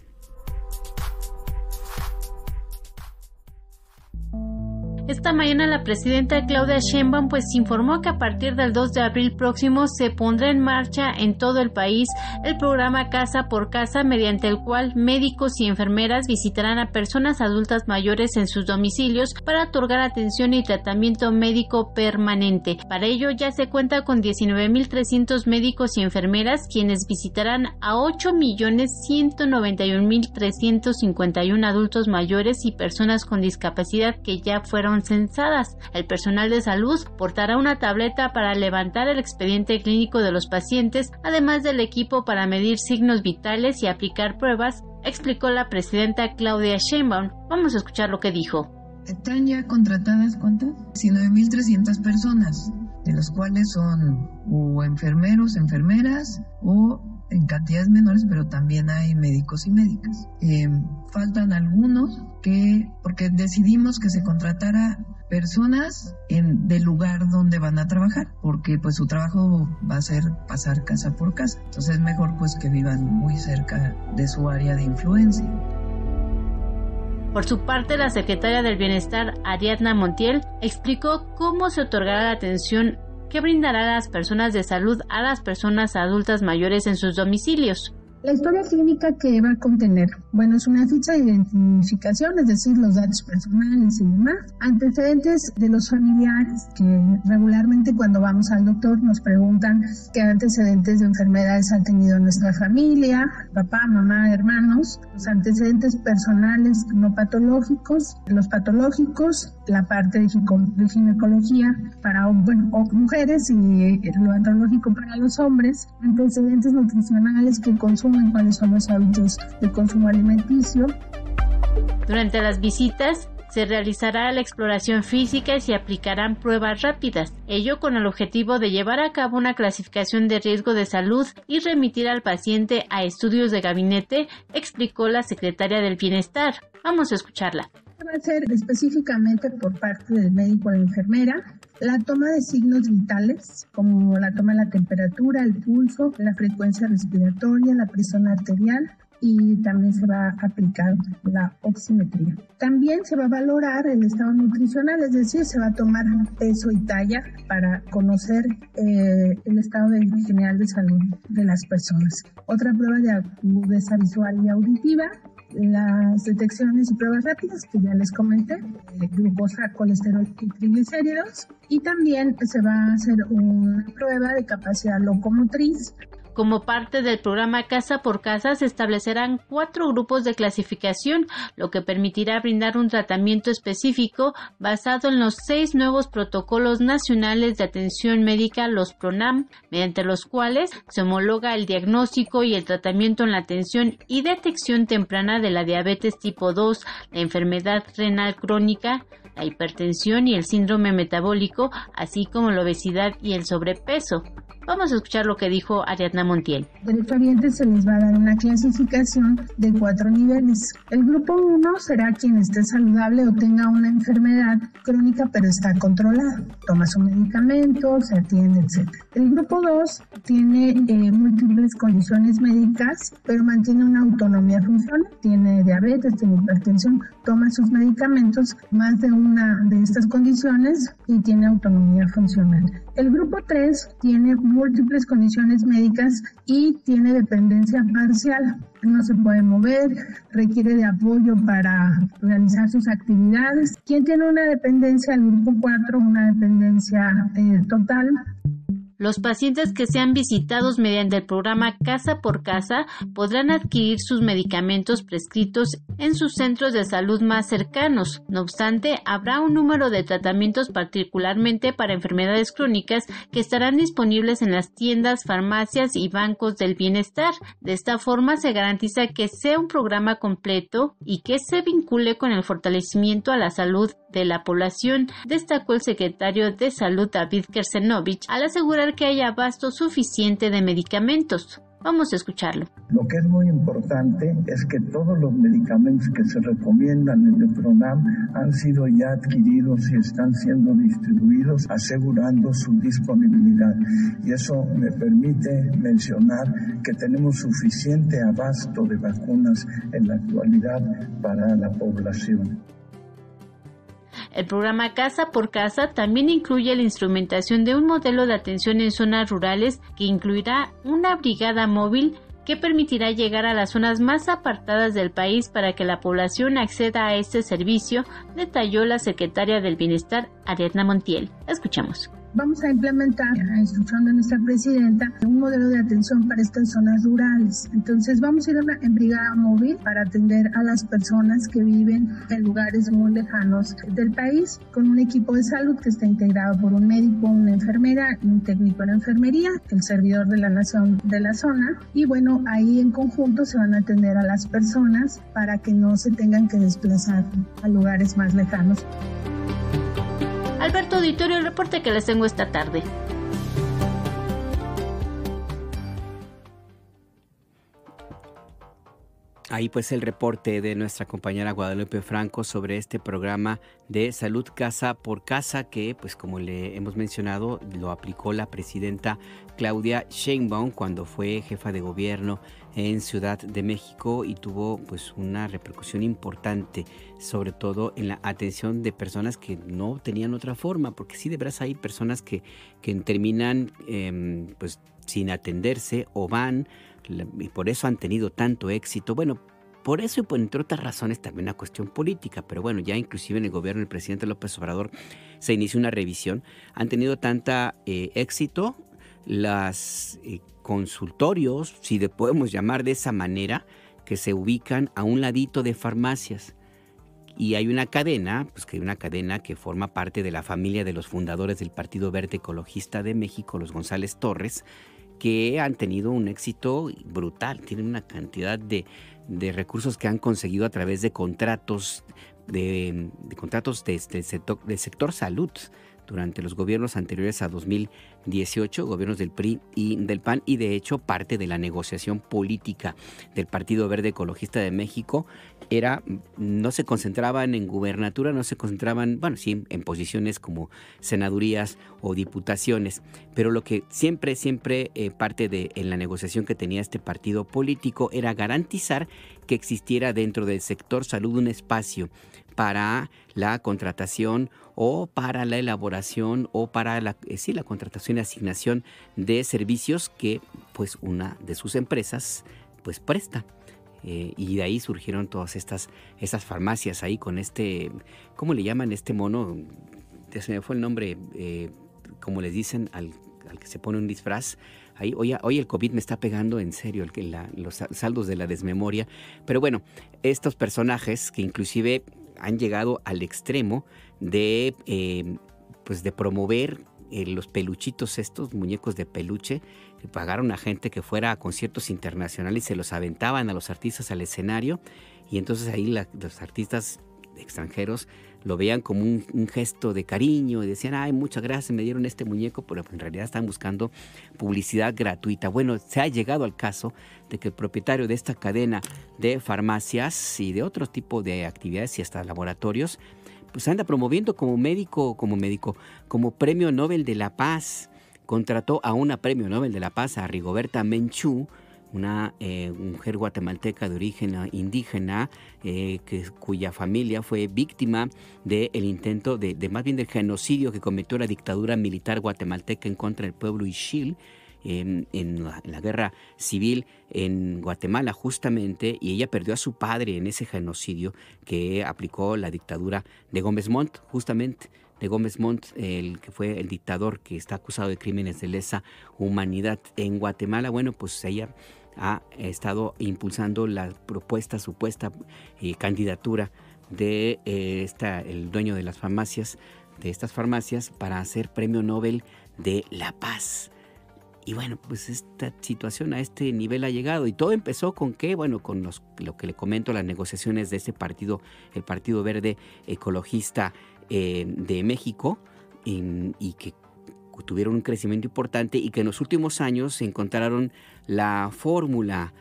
Speaker 3: Esta mañana la presidenta Claudia Sheinbaum informó que a partir del 2 de abril próximo se pondrá en marcha en todo el país el programa Casa por Casa, mediante el cual médicos y enfermeras visitarán a personas adultas mayores en sus domicilios para otorgar atención y tratamiento médico permanente. Para ello ya se cuenta con 19.300 médicos y enfermeras, quienes visitarán a 8.191.351 adultos mayores y personas con discapacidad que ya fueron censadas. El personal de salud portará una tableta para levantar el expediente clínico de los pacientes, además del equipo para medir signos vitales y aplicar pruebas, explicó la presidenta Claudia Sheinbaum. Vamos a escuchar lo que dijo.
Speaker 8: Están ya contratadas, ¿cuántas? 19.300 personas, de los cuales son o enfermeros, enfermeras, o en cantidades menores, pero también hay médicos y médicas. Faltan algunos porque decidimos que se contratara personas del lugar donde van a trabajar, porque pues su trabajo va a ser pasar casa por casa. Entonces es mejor pues que vivan muy cerca de su área de influencia.
Speaker 3: Por su parte, la secretaria del Bienestar, Ariadna Montiel, explicó cómo se otorgará la atención que brindará a las personas de salud a las personas adultas mayores en sus domicilios.
Speaker 19: La historia clínica que va a contener, es una ficha de identificación, es decir, los datos personales y demás, antecedentes de los familiares, que regularmente cuando vamos al doctor nos preguntan qué antecedentes de enfermedades ha tenido nuestra familia, papá, mamá, hermanos, los antecedentes personales no patológicos, los patológicos, la parte de ginecología para mujeres y lo antológico para los hombres, antecedentes nutricionales que consumen, cuáles son los hábitos de consumo alimenticio.
Speaker 3: Durante las visitas se realizará la exploración física y se aplicarán pruebas rápidas, ello con el objetivo de llevar a cabo una clasificación de riesgo de salud y remitir al paciente a estudios de gabinete, explicó la secretaria del Bienestar. Vamos a escucharla.
Speaker 19: Va a ser específicamente por parte del médico o la enfermera la toma de signos vitales, como la toma de la temperatura, el pulso, la frecuencia respiratoria, la presión arterial, y también se va a aplicar la oximetría. También se va a valorar el estado nutricional, es decir, se va a tomar peso y talla para conocer el estado general de salud de las personas. Otra prueba de agudeza visual y auditiva, las detecciones y pruebas rápidas que ya les comenté, glucosa, colesterol y triglicéridos, y también se va a hacer una prueba de capacidad locomotriz.
Speaker 3: Como parte del programa Casa por Casa, se establecerán 4 grupos de clasificación, lo que permitirá brindar un tratamiento específico basado en los 6 nuevos protocolos nacionales de atención médica, los PRONAM, mediante los cuales se homologa el diagnóstico y el tratamiento en la atención y detección temprana de la diabetes tipo 2, la enfermedad renal crónica, la hipertensión y el síndrome metabólico, así como la obesidad y el sobrepeso. Vamos a escuchar lo que dijo Ariadna Montiel.
Speaker 19: Derechohabientes se les va a dar una clasificación de 4 niveles. El grupo 1 será quien esté saludable o tenga una enfermedad crónica pero está controlada. Toma su medicamento, se atiende, etc. El grupo 2 tiene múltiples condiciones médicas pero mantiene una autonomía funcional. Tiene diabetes, tiene hipertensión, toma sus medicamentos, más de una de estas condiciones y tiene autonomía funcional. El grupo 3 tiene múltiples condiciones médicas y tiene dependencia parcial. No se puede mover, requiere de apoyo para realizar sus actividades. Quien tiene una dependencia, el grupo 4, una dependencia total.
Speaker 3: Los pacientes que sean visitados mediante el programa Casa por Casa podrán adquirir sus medicamentos prescritos en sus centros de salud más cercanos. No obstante, habrá un número de tratamientos particularmente para enfermedades crónicas que estarán disponibles en las tiendas, farmacias y bancos del bienestar. De esta forma se garantiza que sea un programa completo y que se vincule con el fortalecimiento a la salud de la población, destacó el secretario de Salud David Kersenovich al asegurar que haya abasto suficiente de medicamentos. Vamos a escucharlo.
Speaker 20: Lo que es muy importante es que todos los medicamentos que se recomiendan en el PRONAM han sido ya adquiridos y están siendo distribuidos, asegurando su disponibilidad. Y eso me permite mencionar que tenemos suficiente abasto de vacunas en la actualidad para la población.
Speaker 3: El programa Casa por Casa también incluye la instrumentación de un modelo de atención en zonas rurales que incluirá una brigada móvil que permitirá llegar a las zonas más apartadas del país para que la población acceda a este servicio, detalló la secretaria del Bienestar, Ariadna Montiel. Escuchamos.
Speaker 19: Vamos a implementar, a instrucción de nuestra presidenta, un modelo de atención para estas zonas rurales. Entonces vamos a ir en brigada móvil para atender a las personas que viven en lugares muy lejanos del país, con un equipo de salud que está integrado por un médico, una enfermera y un técnico en enfermería, el servidor de la nación de la zona. Y bueno, ahí en conjunto se van a atender a las personas para que no se tengan que desplazar a lugares más lejanos.
Speaker 3: Alberto Auditorio, el reporte que les tengo esta tarde.
Speaker 2: Ahí pues el reporte de nuestra compañera Guadalupe Franco sobre este programa de Salud Casa por Casa que, pues como le hemos mencionado, lo aplicó la presidenta Claudia Sheinbaum cuando fue jefa de gobierno en Ciudad de México y tuvo pues una repercusión importante, sobre todo en la atención de personas que no tenían otra forma, porque sí de veras hay personas que terminan pues sin atenderse o van, y por eso han tenido tanto éxito. Bueno, por eso y por entre otras razones también una cuestión política, pero bueno, ya inclusive en el gobierno del presidente López Obrador se inició una revisión. Han tenido tanta éxito los consultorios, si le podemos llamar de esa manera, que se ubican a un ladito de farmacias. Y hay una cadena, que forma parte de la familia de los fundadores del Partido Verde Ecologista de México, los González Torres, que han tenido un éxito brutal. Tienen una cantidad de recursos que han conseguido a través de contratos del sector salud, durante los gobiernos anteriores a 2018, gobiernos del PRI y del PAN, y de hecho parte de la negociación política del Partido Verde Ecologista de México no se concentraban en gubernatura, no se concentraban, bueno, sí, en posiciones como senadurías o diputaciones, pero lo que siempre parte en la negociación que tenía este partido político era garantizar que existiera dentro del sector salud un espacio para la contratación o para la elaboración o para la contratación y asignación de servicios que pues una de sus empresas pues presta. Y de ahí surgieron todas estas farmacias ahí con ¿cómo le llaman este mono? Se me fue el nombre, como les dicen al que se pone un disfraz. Ahí, hoy el COVID me está pegando en serio los saldos de la desmemoria. Pero bueno, estos personajes que inclusive han llegado al extremo de promover los peluchitos, estos muñecos de peluche, que pagaron a gente que fuera a conciertos internacionales y se los aventaban a los artistas al escenario, y entonces ahí los artistas extranjeros lo veían como un gesto de cariño y decían, ay, muchas gracias, me dieron este muñeco, pero en realidad están buscando publicidad gratuita. Bueno, se ha llegado al caso de que el propietario de esta cadena de farmacias y de otro tipo de actividades y hasta laboratorios, pues anda promoviendo como Premio Nobel de la Paz. Contrató a una Premio Nobel de la Paz, a Rigoberta Menchú, una mujer guatemalteca de origen indígena, cuya familia fue víctima del intento más bien del genocidio que cometió la dictadura militar guatemalteca en contra del pueblo Ixil en la guerra civil en Guatemala justamente, y ella perdió a su padre en ese genocidio que aplicó la dictadura de Gómez Montt, justamente de Gómez Montt, el que fue el dictador que está acusado de crímenes de lesa humanidad en Guatemala. Bueno, pues ella ha estado impulsando la supuesta candidatura de el dueño de las farmacias, de estas farmacias, para hacer Premio Nobel de la Paz. Y bueno, pues esta situación a este nivel ha llegado, y todo empezó con lo que le comento, las negociaciones de este partido, el Partido Verde Ecologista de México, y que tuvieron un crecimiento importante y que en los últimos años encontraron la fórmula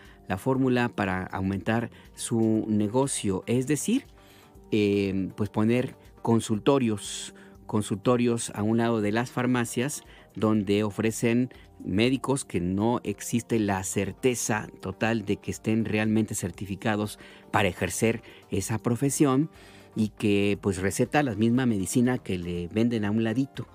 Speaker 2: para aumentar su negocio, es decir, pues poner consultorios a un lado de las farmacias, donde ofrecen médicos que no existe la certeza total de que estén realmente certificados para ejercer esa profesión, y que pues receta la misma medicina que le venden a un ladito.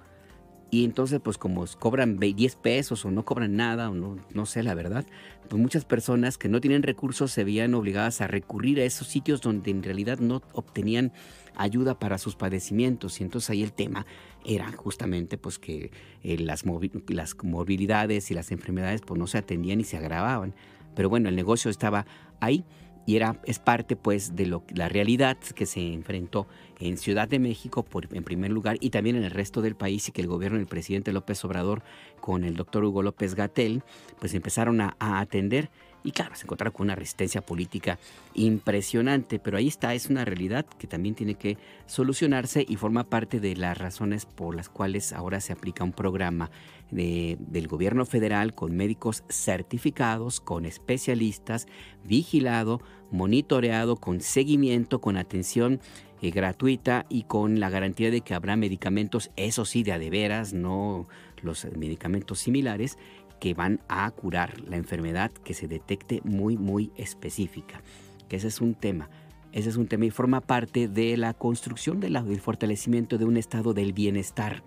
Speaker 2: Y entonces, pues como cobran 10 pesos o no cobran nada, o no sé la verdad, pues muchas personas que no tienen recursos se veían obligadas a recurrir a esos sitios donde en realidad no obtenían ayuda para sus padecimientos. Y entonces ahí el tema era justamente pues que las morbilidades y las enfermedades pues no se atendían y se agravaban. Pero bueno, el negocio estaba ahí. Y es parte pues de la realidad que se enfrentó en Ciudad de México en primer lugar, y también en el resto del país, y que el gobierno del presidente López Obrador con el doctor Hugo López-Gatell pues empezaron a atender. Y claro, se encontraron con una resistencia política impresionante, pero ahí está, es una realidad que también tiene que solucionarse y forma parte de las razones por las cuales ahora se aplica un programa del gobierno federal con médicos certificados, con especialistas, vigilado, monitoreado, con seguimiento, con atención gratuita y con la garantía de que habrá medicamentos, eso sí, de a de veras, no los medicamentos similares, que van a curar la enfermedad que se detecte muy, muy específica. Que ese es un tema y forma parte de la construcción del fortalecimiento de un estado del bienestar,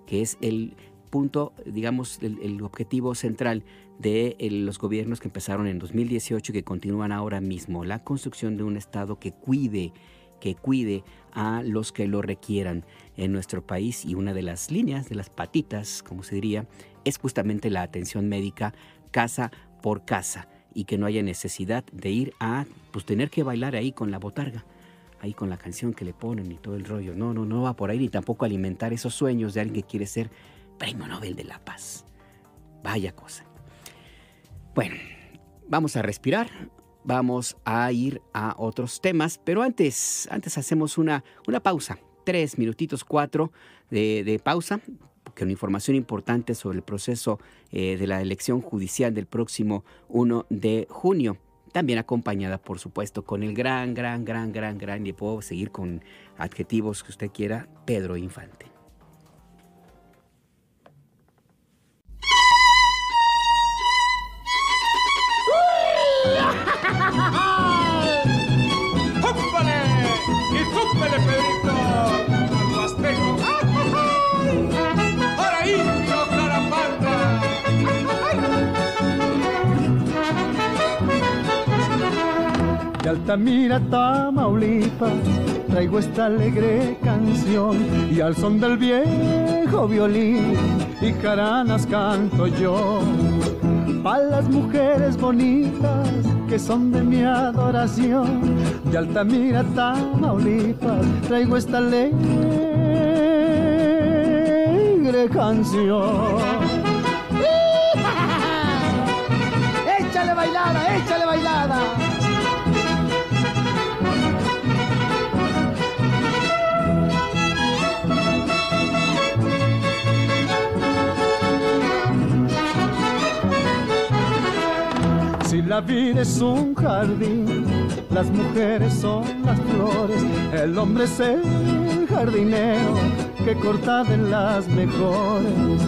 Speaker 2: que es el punto, digamos, el objetivo central de los gobiernos que empezaron en 2018 y que continúan ahora mismo, la construcción de un estado que cuide a los que lo requieran en nuestro país. Y una de las líneas, de las patitas, como se diría, es justamente la atención médica casa por casa, y que no haya necesidad de ir a tener que bailar ahí con la botarga, ahí con la canción que le ponen y todo el rollo. No va por ahí, ni tampoco alimentar esos sueños de alguien que quiere ser Premio Nobel de la Paz. Vaya cosa. Bueno, vamos a respirar, vamos a ir a otros temas, pero antes hacemos una pausa. 3 minutitos, 4 de pausa, con información importante sobre el proceso de la elección judicial del próximo 1 de junio. También acompañada, por supuesto, con el gran, y puedo seguir con adjetivos que usted quiera, Pedro Infante.
Speaker 7: ¡Júmpale! ¡Y júmpale, Pedrito! ¡Al huasteco! ¡Ahora indio, Clarapanda!
Speaker 21: De Altamira, Tamaulipas, traigo esta alegre canción y al son del viejo violín y jaranas canto yo. Pa' las mujeres bonitas que son de mi adoración, de Altamira, Tamaulipas, traigo esta alegre canción. ¡Échale bailada, échale bailada! Si la vida es un jardín, las mujeres son las flores, el hombre es el jardinero que corta de las mejores.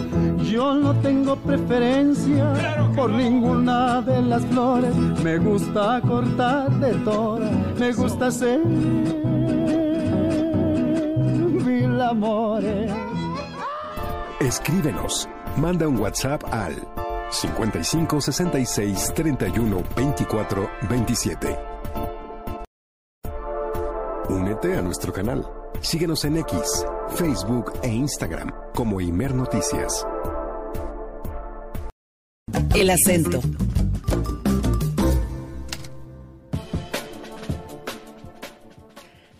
Speaker 21: Yo no tengo preferencia por ninguna de las flores, me gusta cortar de todas, me gusta hacer mil amores.
Speaker 1: Escríbenos, manda un WhatsApp al 55 66 31 24 27. Únete a nuestro canal. Síguenos en X, Facebook e Instagram como Imer Noticias.
Speaker 6: El acento.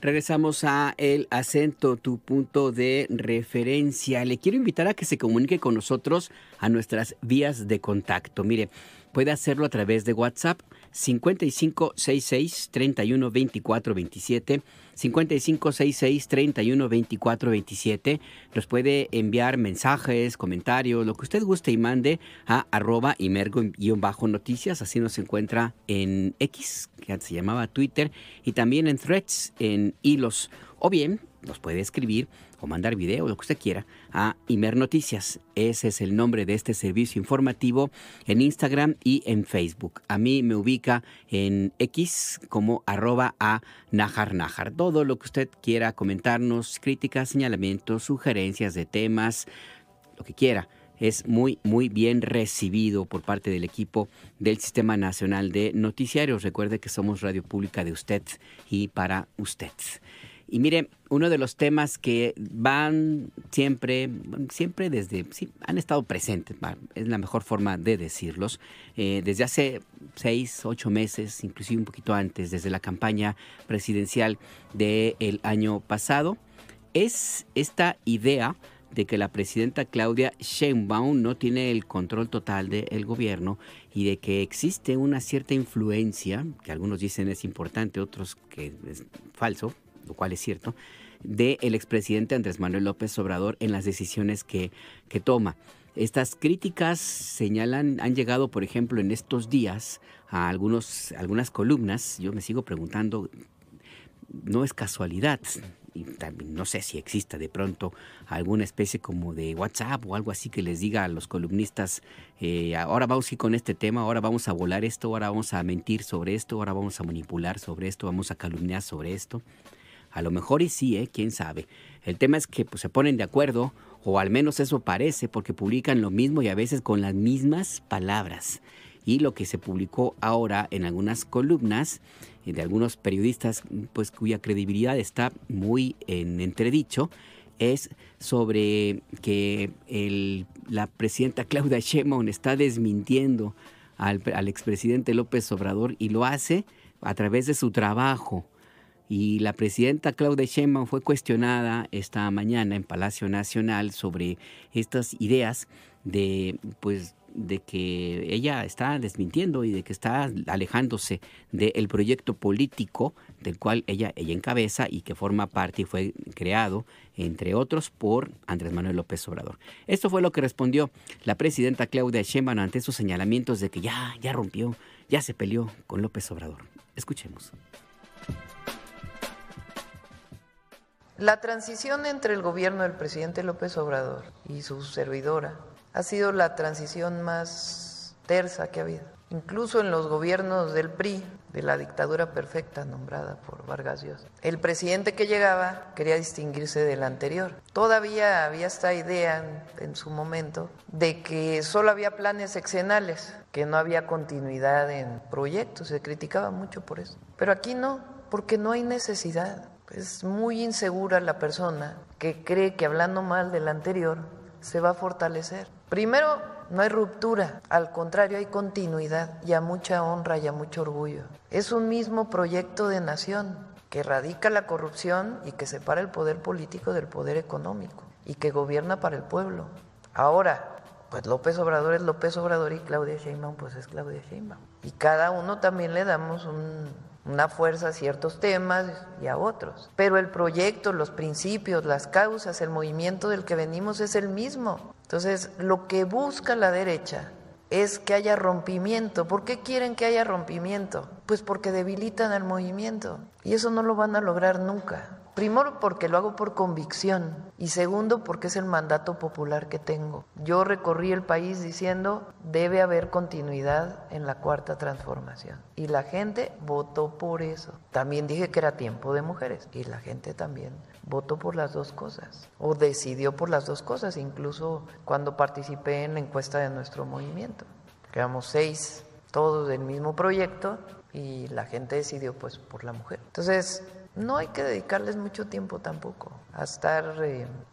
Speaker 2: Regresamos a El Acento, tu punto de referencia. Le quiero invitar a que se comunique con nosotros a nuestras vías de contacto. Mire, puede hacerlo a través de WhatsApp 5566 31 24 27, 5566 31 24 27. Nos puede enviar mensajes, comentarios, lo que usted guste y mande a @imergo_noticias. Así nos encuentra en X, que antes se llamaba Twitter, y también en Threads, en hilos. O bien nos puede escribir o mandar video, lo que usted quiera, a Imer Noticias. Ese es el nombre de este servicio informativo en Instagram y en Facebook. A mí me ubica en X como @a_najarnajar. Todo lo que usted quiera comentarnos, críticas, señalamientos, sugerencias de temas, lo que quiera, es muy, muy bien recibido por parte del equipo del Sistema Nacional de Noticiarios. Recuerde que somos radio pública de usted y para usted. Y mire, uno de los temas que van siempre desde, sí, han estado presentes, es la mejor forma de decirlos, desde hace 6, 8 meses, inclusive un poquito antes, desde la campaña presidencial del año pasado, es esta idea de que la presidenta Claudia Sheinbaum no tiene el control total del gobierno y de que existe una cierta influencia, que algunos dicen es importante, otros que es falso, lo cual es cierto, del expresidente Andrés Manuel López Obrador en las decisiones que toma. Estas críticas señalan, han llegado, por ejemplo, en estos días a algunas columnas. Yo me sigo preguntando, no es casualidad, y también no sé si exista de pronto alguna especie como de WhatsApp o algo así que les diga a los columnistas, ahora vamos a ir con este tema, ahora vamos a volar esto, ahora vamos a mentir sobre esto, ahora vamos a manipular sobre esto, vamos a calumniar sobre esto. A lo mejor y sí, quién sabe. El tema es que pues, se ponen de acuerdo, o al menos eso parece, porque publican lo mismo y a veces con las mismas palabras. Y lo que se publicó ahora en algunas columnas de algunos periodistas, pues cuya credibilidad está muy en entredicho, es sobre que la presidenta Claudia Sheinbaum está desmintiendo al expresidente López Obrador y lo hace a través de su trabajo. Y la presidenta Claudia Sheinbaum fue cuestionada esta mañana en Palacio Nacional sobre estas ideas de, pues, de que ella está desmintiendo y de que está alejándose del proyecto político del cual ella encabeza y que forma parte y fue creado, entre otros, por Andrés Manuel López Obrador. Esto fue lo que respondió la presidenta Claudia Sheinbaum ante esos señalamientos de que ya rompió, ya se peleó con López Obrador. Escuchemos.
Speaker 4: La transición entre el gobierno del presidente López Obrador y su servidora ha sido la transición más tersa que ha habido. Incluso en los gobiernos del PRI, de la dictadura perfecta nombrada por Vargas Llosa, el presidente que llegaba quería distinguirse del anterior. Todavía había esta idea en su momento de que solo había planes sexenales, que no había continuidad en proyectos, se criticaba mucho por eso. Pero aquí no, porque no hay necesidad. Es muy insegura la persona que cree que hablando mal del anterior se va a fortalecer. Primero, no hay ruptura, al contrario, hay continuidad y a mucha honra y a mucho orgullo. Es un mismo proyecto de nación que erradica la corrupción y que separa el poder político del poder económico y que gobierna para el pueblo. Ahora, pues López Obrador es López Obrador y Claudia Sheinbaum pues es Claudia Sheinbaum. Y cada uno también le damos una fuerza a ciertos temas y a otros. Pero el proyecto, los principios, las causas, el movimiento del que venimos es el mismo. Entonces, lo que busca la derecha es que haya rompimiento. ¿Por qué quieren que haya rompimiento? Pues porque debilitan al movimiento. Y eso no lo van a lograr nunca. Primero, porque lo hago por convicción. Y segundo, porque es el mandato popular que tengo. Yo recorrí el país diciendo, debe haber continuidad en la Cuarta Transformación. Y la gente votó por eso. También dije que era tiempo de mujeres. Y la gente también votó por las dos cosas. O decidió por las dos cosas, incluso cuando participé en la encuesta de nuestro movimiento. Quedamos 6, todos del mismo proyecto, y la gente decidió pues por la mujer. Entonces, no hay que dedicarles mucho tiempo tampoco a estar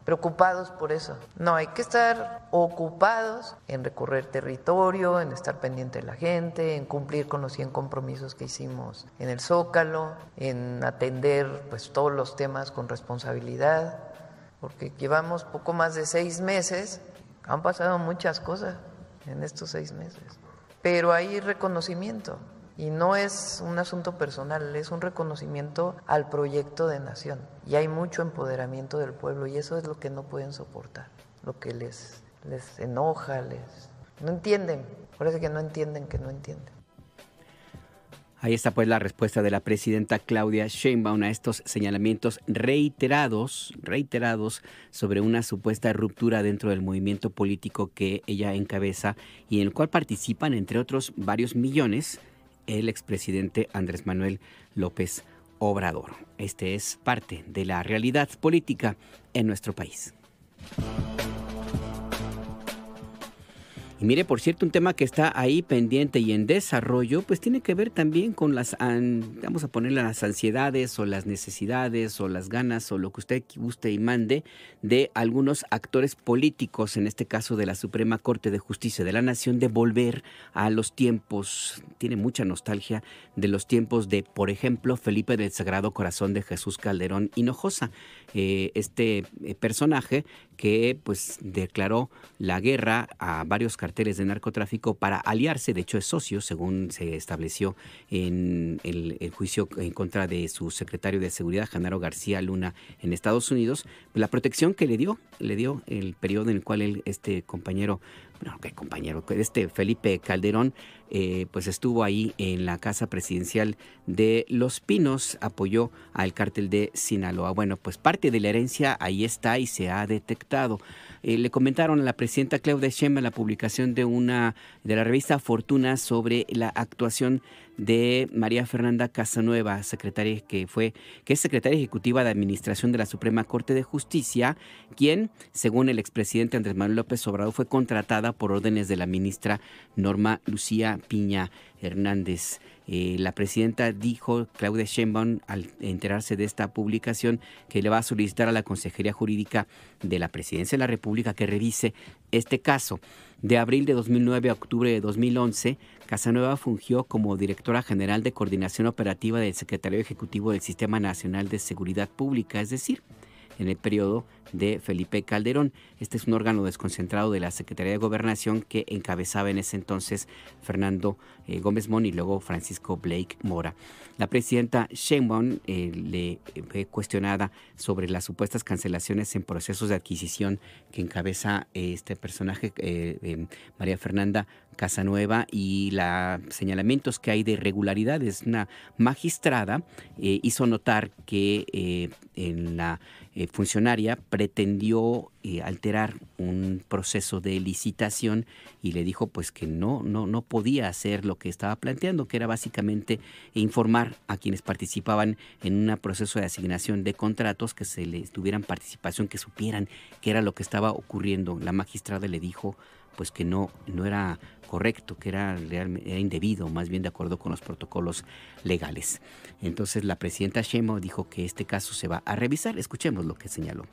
Speaker 4: preocupados por eso. No, hay que estar ocupados en recorrer territorio, en estar pendiente de la gente, en cumplir con los 100 compromisos que hicimos en el Zócalo, en atender pues todos los temas con responsabilidad, porque llevamos poco más de 6 meses, han pasado muchas cosas en estos 6 meses, pero hay reconocimiento. Y no es un asunto personal, es un reconocimiento al proyecto de nación. Y hay mucho empoderamiento del pueblo y eso es lo que no pueden soportar, lo que les enoja, no entienden, parece que no entienden que no entienden.
Speaker 2: Ahí está pues la respuesta de la presidenta Claudia Sheinbaum a estos señalamientos reiterados sobre una supuesta ruptura dentro del movimiento político que ella encabeza y en el cual participan, entre otros, varios millones, el expresidente Andrés Manuel López Obrador. Este es parte de la realidad política en nuestro país. Y mire, por cierto, un tema que está ahí pendiente y en desarrollo, pues tiene que ver también con vamos a ponerle las ansiedades o las necesidades o las ganas o lo que usted guste y mande de algunos actores políticos, en este caso de la Suprema Corte de Justicia de la Nación, de volver a los tiempos, tiene mucha nostalgia de los tiempos de, por ejemplo, Felipe del Sagrado Corazón de Jesús Calderón Hinojosa, este personaje que pues declaró la guerra a varios carteles de narcotráfico para aliarse, de hecho es socio, según se estableció en el juicio en contra de su secretario de Seguridad, Genaro García Luna, en Estados Unidos. La protección que le dio el periodo en el cual Felipe Calderón pues estuvo ahí en la casa presidencial de Los Pinos, apoyó al cártel de Sinaloa. Bueno, pues parte de la herencia ahí está y se ha detectado. Le comentaron a la presidenta Claudia Sheinbaum la publicación de la revista Fortuna sobre la actuación de María Fernanda Casanueva, que es secretaria ejecutiva de Administración de la Suprema Corte de Justicia, quien, según el expresidente Andrés Manuel López Obrador, fue contratada por órdenes de la ministra Norma Lucía Piña Hernández. La presidenta dijo, Claudia Sheinbaum, al enterarse de esta publicación, que le va a solicitar a la Consejería Jurídica de la Presidencia de la República que revise este caso. De abril de 2009 a octubre de 2011, Casanueva fungió como directora general de Coordinación Operativa del Secretariado Ejecutivo del Sistema Nacional de Seguridad Pública, es decir, en el periodo de Felipe Calderón. Este es un órgano desconcentrado de la Secretaría de Gobernación que encabezaba en ese entonces Fernando Gómez Mon y luego Francisco Blake Mora. La presidenta Sheinbaum le fue cuestionada sobre las supuestas cancelaciones en procesos de adquisición que encabeza este personaje, María Fernanda Casanueva, y los señalamientos que hay de irregularidades. Una magistrada hizo notar que la funcionaria pretendió alterar un proceso de licitación y le dijo pues que no podía hacer lo que estaba planteando, que era básicamente informar a quienes participaban en un proceso de asignación de contratos, que se les tuvieran participación, que supieran qué era lo que estaba ocurriendo. La magistrada le dijo pues que no era correcto, que era indebido, más bien de acuerdo con los protocolos legales. Entonces la presidenta Sheinbaum dijo que este caso se va a revisar. Escuchemos lo que señaló.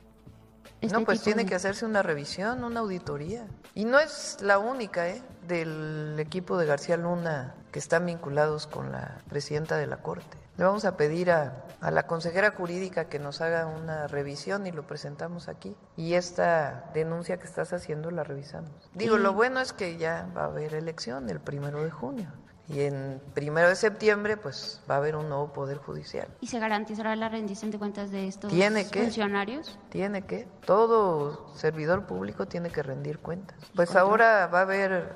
Speaker 4: No, pues tiene que hacerse una revisión, una auditoría. Y no es la única, del equipo de García Luna que están vinculados con la presidenta de la Corte. Le vamos a pedir a la consejera jurídica que nos haga una revisión y lo presentamos aquí. Y esta denuncia que estás haciendo la revisamos. Digo, lo bueno es que ya va a haber elección el 1 de junio. Y en 1 de septiembre, pues, va a haber un nuevo Poder Judicial.
Speaker 5: ¿Y se garantizará la rendición de cuentas de estos funcionarios?
Speaker 4: Tiene que. Todo servidor público tiene que rendir cuentas. Pues ahora va a haber,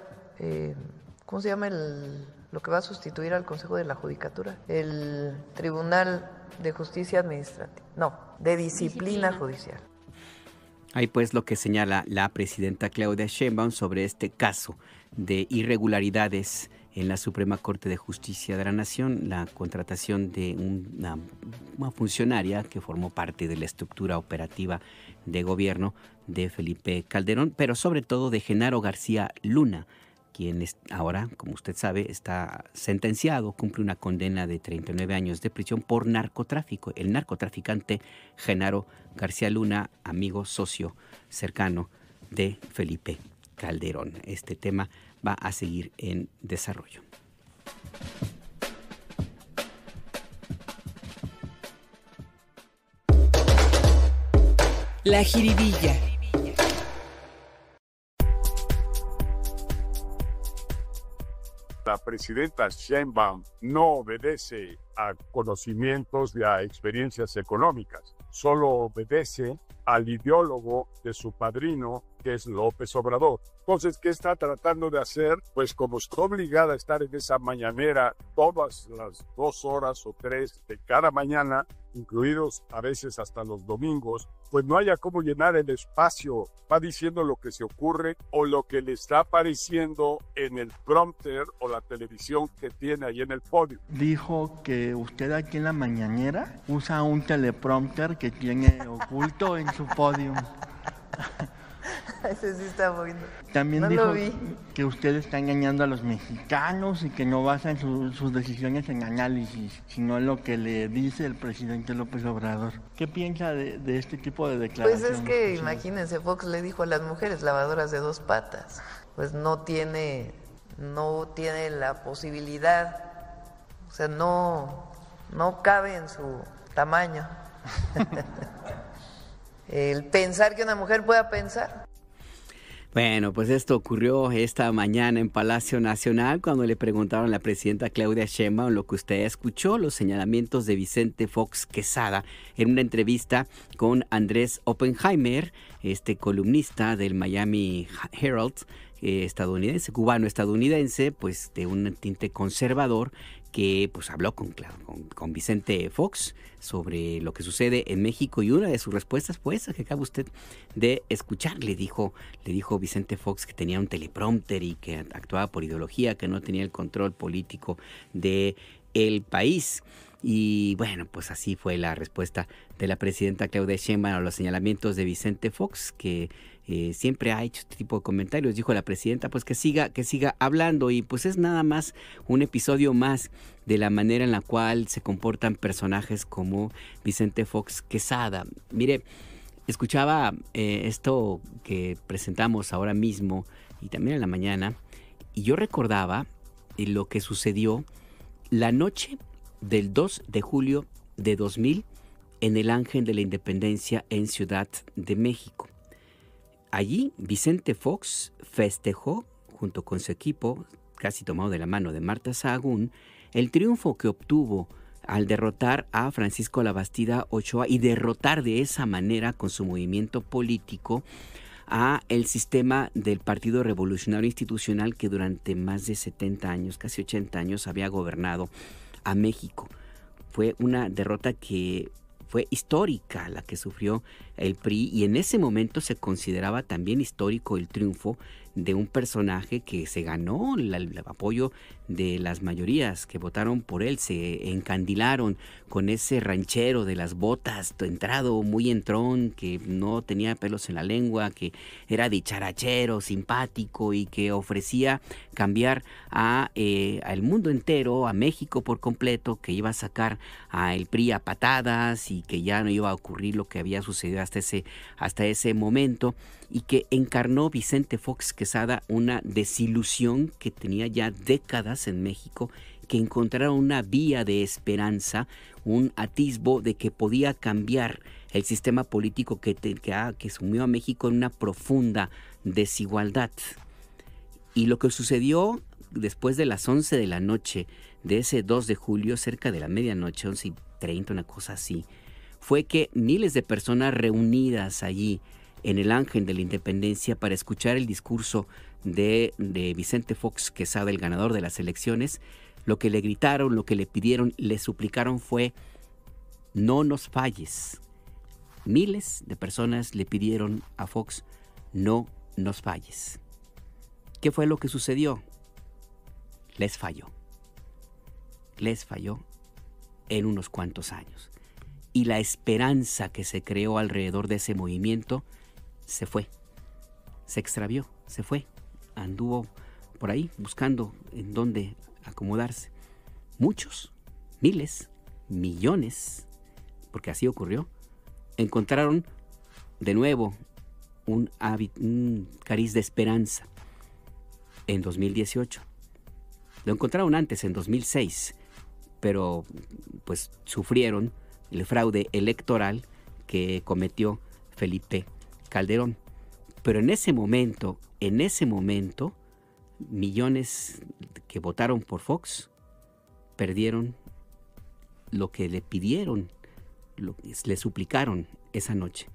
Speaker 4: ¿cómo se llama lo que va a sustituir al Consejo de la Judicatura? El Tribunal de Justicia Administrativa. No, de Disciplina Judicial.
Speaker 2: Ahí pues lo que señala la presidenta Claudia Sheinbaum sobre este caso de irregularidades en la Suprema Corte de Justicia de la Nación, la contratación de una funcionaria que formó parte de la estructura operativa de gobierno de Felipe Calderón, pero sobre todo de Genaro García Luna, quien ahora, como usted sabe, está sentenciado, cumple una condena de 39 años de prisión por narcotráfico. El narcotraficante Genaro García Luna, amigo, socio cercano de Felipe Calderón. Este tema va a seguir en desarrollo.
Speaker 6: La jiribilla.
Speaker 22: La presidenta Sheinbaum no obedece a conocimientos y a experiencias económicas, solo obedece al ideólogo de su padrino, que es López Obrador. Entonces, ¿qué está tratando de hacer? Pues como está obligada a estar en esa mañanera todas las 2 horas o 3 de cada mañana, incluidos a veces hasta los domingos, pues no haya cómo llenar el espacio. Va diciendo lo que se ocurre o lo que le está apareciendo en el prompter o la televisión que tiene ahí en el podio.
Speaker 23: Dijo que usted aquí en la mañanera usa un teleprompter que tiene oculto en su podio.
Speaker 4: Ese sí está bueno.
Speaker 23: También dijo que usted está engañando a los mexicanos y que no basan sus decisiones en análisis, sino en lo que le dice el presidente López Obrador. ¿Qué piensa de este tipo de declaraciones?
Speaker 4: Pues es que imagínense, Fox le dijo a las mujeres lavadoras de 2 patas. Pues no tiene la posibilidad, o sea, no cabe en su tamaño el pensar que una mujer pueda pensar.
Speaker 2: Bueno, pues esto ocurrió esta mañana en Palacio Nacional cuando le preguntaron a la presidenta Claudia Sheinbaum lo que usted escuchó, los señalamientos de Vicente Fox Quesada en una entrevista con Andrés Oppenheimer, columnista del Miami Herald, cubano-estadounidense, pues de un tinte conservador, que pues habló con Vicente Fox sobre lo que sucede en México, y una de sus respuestas fue esa que acaba usted de escuchar. Le dijo Vicente Fox que tenía un teleprompter y que actuaba por ideología, que no tenía el control político de el país. Y bueno, pues así fue la respuesta de la presidenta Claudia Sheinbaum a los señalamientos de Vicente Fox, que siempre ha hecho este tipo de comentarios. Dijo la presidenta pues que siga hablando, y pues es nada más un episodio más de la manera en la cual se comportan personajes como Vicente Fox Quesada. Mire, escuchaba esto que presentamos ahora mismo y también en la mañana, y yo recordaba lo que sucedió la noche del 2 de julio de 2000 en el Ángel de la Independencia en Ciudad de México. Allí Vicente Fox festejó junto con su equipo, casi tomado de la mano de Marta Sahagún, el triunfo que obtuvo al derrotar a Francisco Labastida Ochoa y derrotar de esa manera con su movimiento político a el sistema del Partido Revolucionario Institucional que durante más de 70 años, casi 80 años, había gobernado a México. Fue una derrota que fue histórica la que sufrió el PRI, y en ese momento se consideraba también histórico el triunfo de un personaje que se ganó el apoyo de las mayorías que votaron por él. Se encandilaron con ese ranchero de las botas, entrado, muy entrón, que no tenía pelos en la lengua, que era dicharachero, simpático y que ofrecía cambiar al mundo entero, a México por completo, que iba a sacar al PRI a patadas y que ya no iba a ocurrir lo que había sucedido hasta ese momento, y que encarnó Vicente Fox Quesada una desilusión que tenía ya décadas en México, que encontraron una vía de esperanza, un atisbo de que podía cambiar el sistema político que sumió a México en una profunda desigualdad. Y lo que sucedió después de las 11 de la noche de ese 2 de julio, cerca de la medianoche, 11:30, una cosa así, fue que miles de personas reunidas allí en el Ángel de la Independencia para escuchar el discurso de Vicente Fox Quesada, el ganador de las elecciones, lo que le gritaron, lo que le pidieron, le suplicaron fue: no nos falles. Miles de personas le pidieron a Fox: no nos falles. ¿Qué fue lo que sucedió? Les falló. Les falló en unos cuantos años. Y la esperanza que se creó alrededor de ese movimiento se fue, se extravió, se fue, anduvo por ahí buscando en dónde acomodarse. Muchos, miles, millones, porque así ocurrió, encontraron de nuevo un cariz de esperanza en 2018. Lo encontraron antes, en 2006, pero pues sufrieron el fraude electoral que cometió Felipe Calderón. Pero en ese momento, millones que votaron por Fox perdieron lo que le pidieron, le suplicaron esa noche.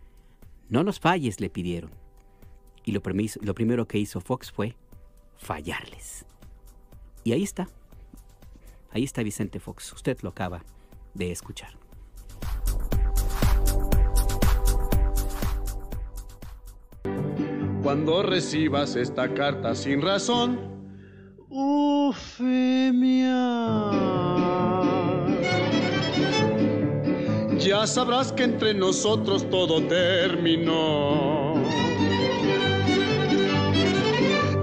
Speaker 2: No nos falles, le pidieron. Y lo primero que hizo Fox fue fallarles. Y ahí está Vicente Fox. Usted lo acaba de escuchar.
Speaker 21: Cuando recibas esta carta sin razón, Eufemia, ya sabrás que entre nosotros todo terminó.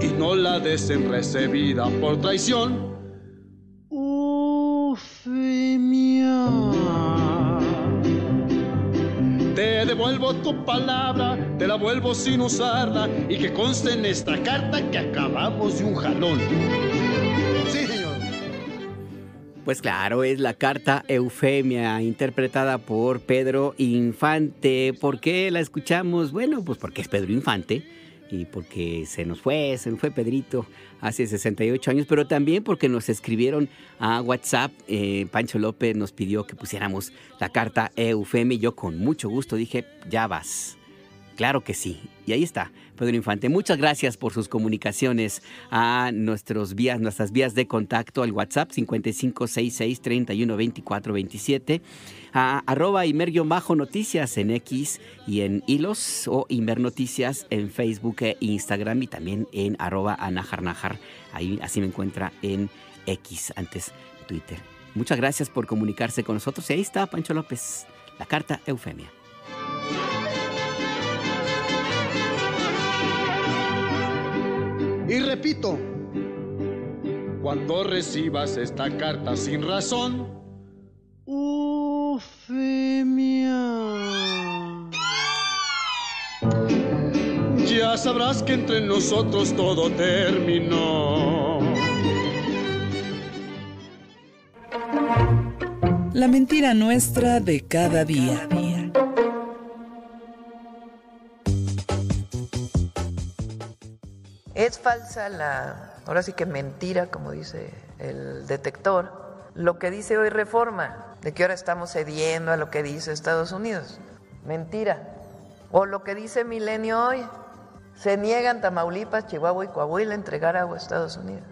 Speaker 21: Y no la des en recibida por traición, Eufemia. Te devuelvo tu palabra, te la vuelvo sin usarla, y que conste en esta carta que acabamos de un jalón. Sí, señor.
Speaker 2: Pues claro, es la carta Eufemia, interpretada por Pedro Infante. ¿Por qué la escuchamos? Bueno, pues porque es Pedro Infante y porque se nos fue Pedrito hace 68 años, pero también porque nos escribieron a WhatsApp. Pancho López nos pidió que pusiéramos la carta Eufemia y yo con mucho gusto dije, ya vas. Claro que sí. Y ahí está, Pedro Infante. Muchas gracias por sus comunicaciones a nuestras vías de contacto, al WhatsApp 5566-312427, a @Imer_noticias en X y en Hilos, o Imer Noticias en Facebook e Instagram, y también en @anajarnajar. Ahí así me encuentra en X, antes Twitter. Muchas gracias por comunicarse con nosotros. Y ahí está Pancho López, la carta Eufemia.
Speaker 21: Y repito, cuando recibas esta carta sin razón, Eufemia, ya sabrás que entre nosotros todo terminó.
Speaker 6: La mentira nuestra de cada día.
Speaker 4: Es falsa ahora sí que mentira, como dice el detector, lo que dice hoy Reforma, de que ahora estamos cediendo a lo que dice Estados Unidos. Mentira. O lo que dice Milenio hoy, se niegan Tamaulipas, Chihuahua y Coahuila a entregar agua a Estados Unidos.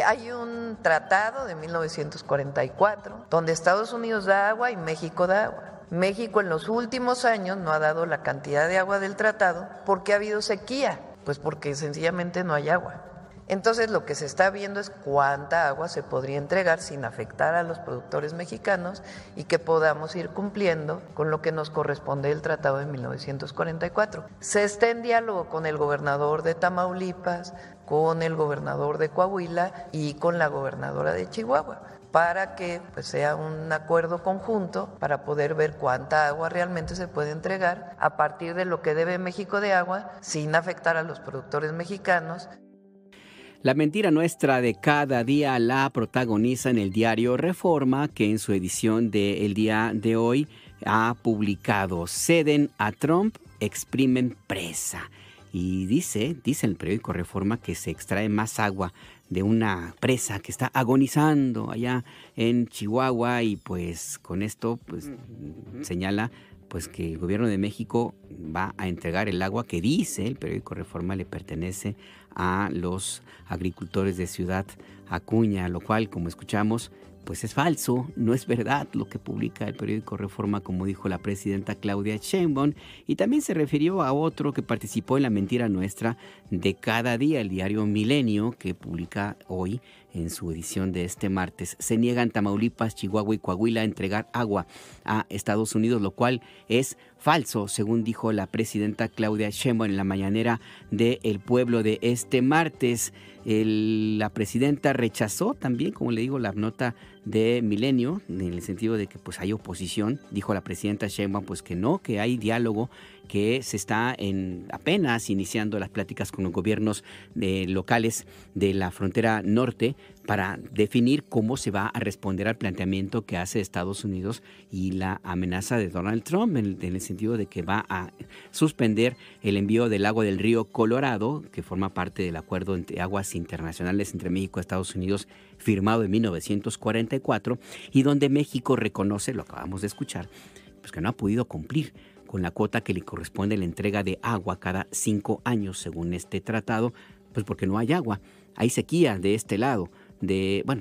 Speaker 4: Hay un tratado de 1944 donde Estados Unidos da agua y México da agua. México en los últimos años no ha dado la cantidad de agua del tratado porque ha habido sequía, pues porque sencillamente no hay agua. Entonces lo que se está viendo es cuánta agua se podría entregar sin afectar a los productores mexicanos y que podamos ir cumpliendo con lo que nos corresponde el tratado de 1944. Se está en diálogo con el gobernador de Tamaulipas, con el gobernador de Coahuila y con la gobernadora de Chihuahua, para que pues, sea un acuerdo conjunto para poder ver cuánta agua realmente se puede entregar a partir de lo que debe México de agua sin afectar a los productores mexicanos.
Speaker 2: La mentira nuestra de cada día la protagoniza en el diario Reforma, que en su edición del día de hoy ha publicado: ceden a Trump, exprimen presa. Y dice el periódico Reforma que se extrae más agua de una presa que está agonizando allá en Chihuahua, y pues con esto pues señala pues que el gobierno de México va a entregar el agua que dice el periódico Reforma le pertenece a los agricultores de Ciudad Acuña, lo cual, como escuchamos, pues es falso, no es verdad lo que publica el periódico Reforma, como dijo la presidenta Claudia Sheinbaum, y también se refirió a otro que participó en la mentira nuestra de cada día, el diario Milenio, que publica hoy en su edición de este martes: se niegan Tamaulipas, Chihuahua y Coahuila a entregar agua a Estados Unidos, lo cual es falso, según dijo la presidenta Claudia Sheinbaum en la mañanera de El Pueblo de este martes. La presidenta rechazó también, como le digo, la nota de Milenio, en el sentido de que pues hay oposición. Dijo la presidenta Sheinbaum pues que no, que hay diálogo, que se está apenas iniciando las pláticas con los gobiernos locales de la frontera norte para definir cómo se va a responder al planteamiento que hace Estados Unidos y la amenaza de Donald Trump, en el sentido de que va a suspender el envío del agua del río Colorado, que forma parte del acuerdo entre aguas internacionales entre México y Estados Unidos, firmado en 1944, y donde México reconoce, lo acabamos de escuchar, pues que no ha podido cumplir con la cuota que le corresponde la entrega de agua cada 5 años, según este tratado, pues porque no hay agua. Hay sequía de este lado,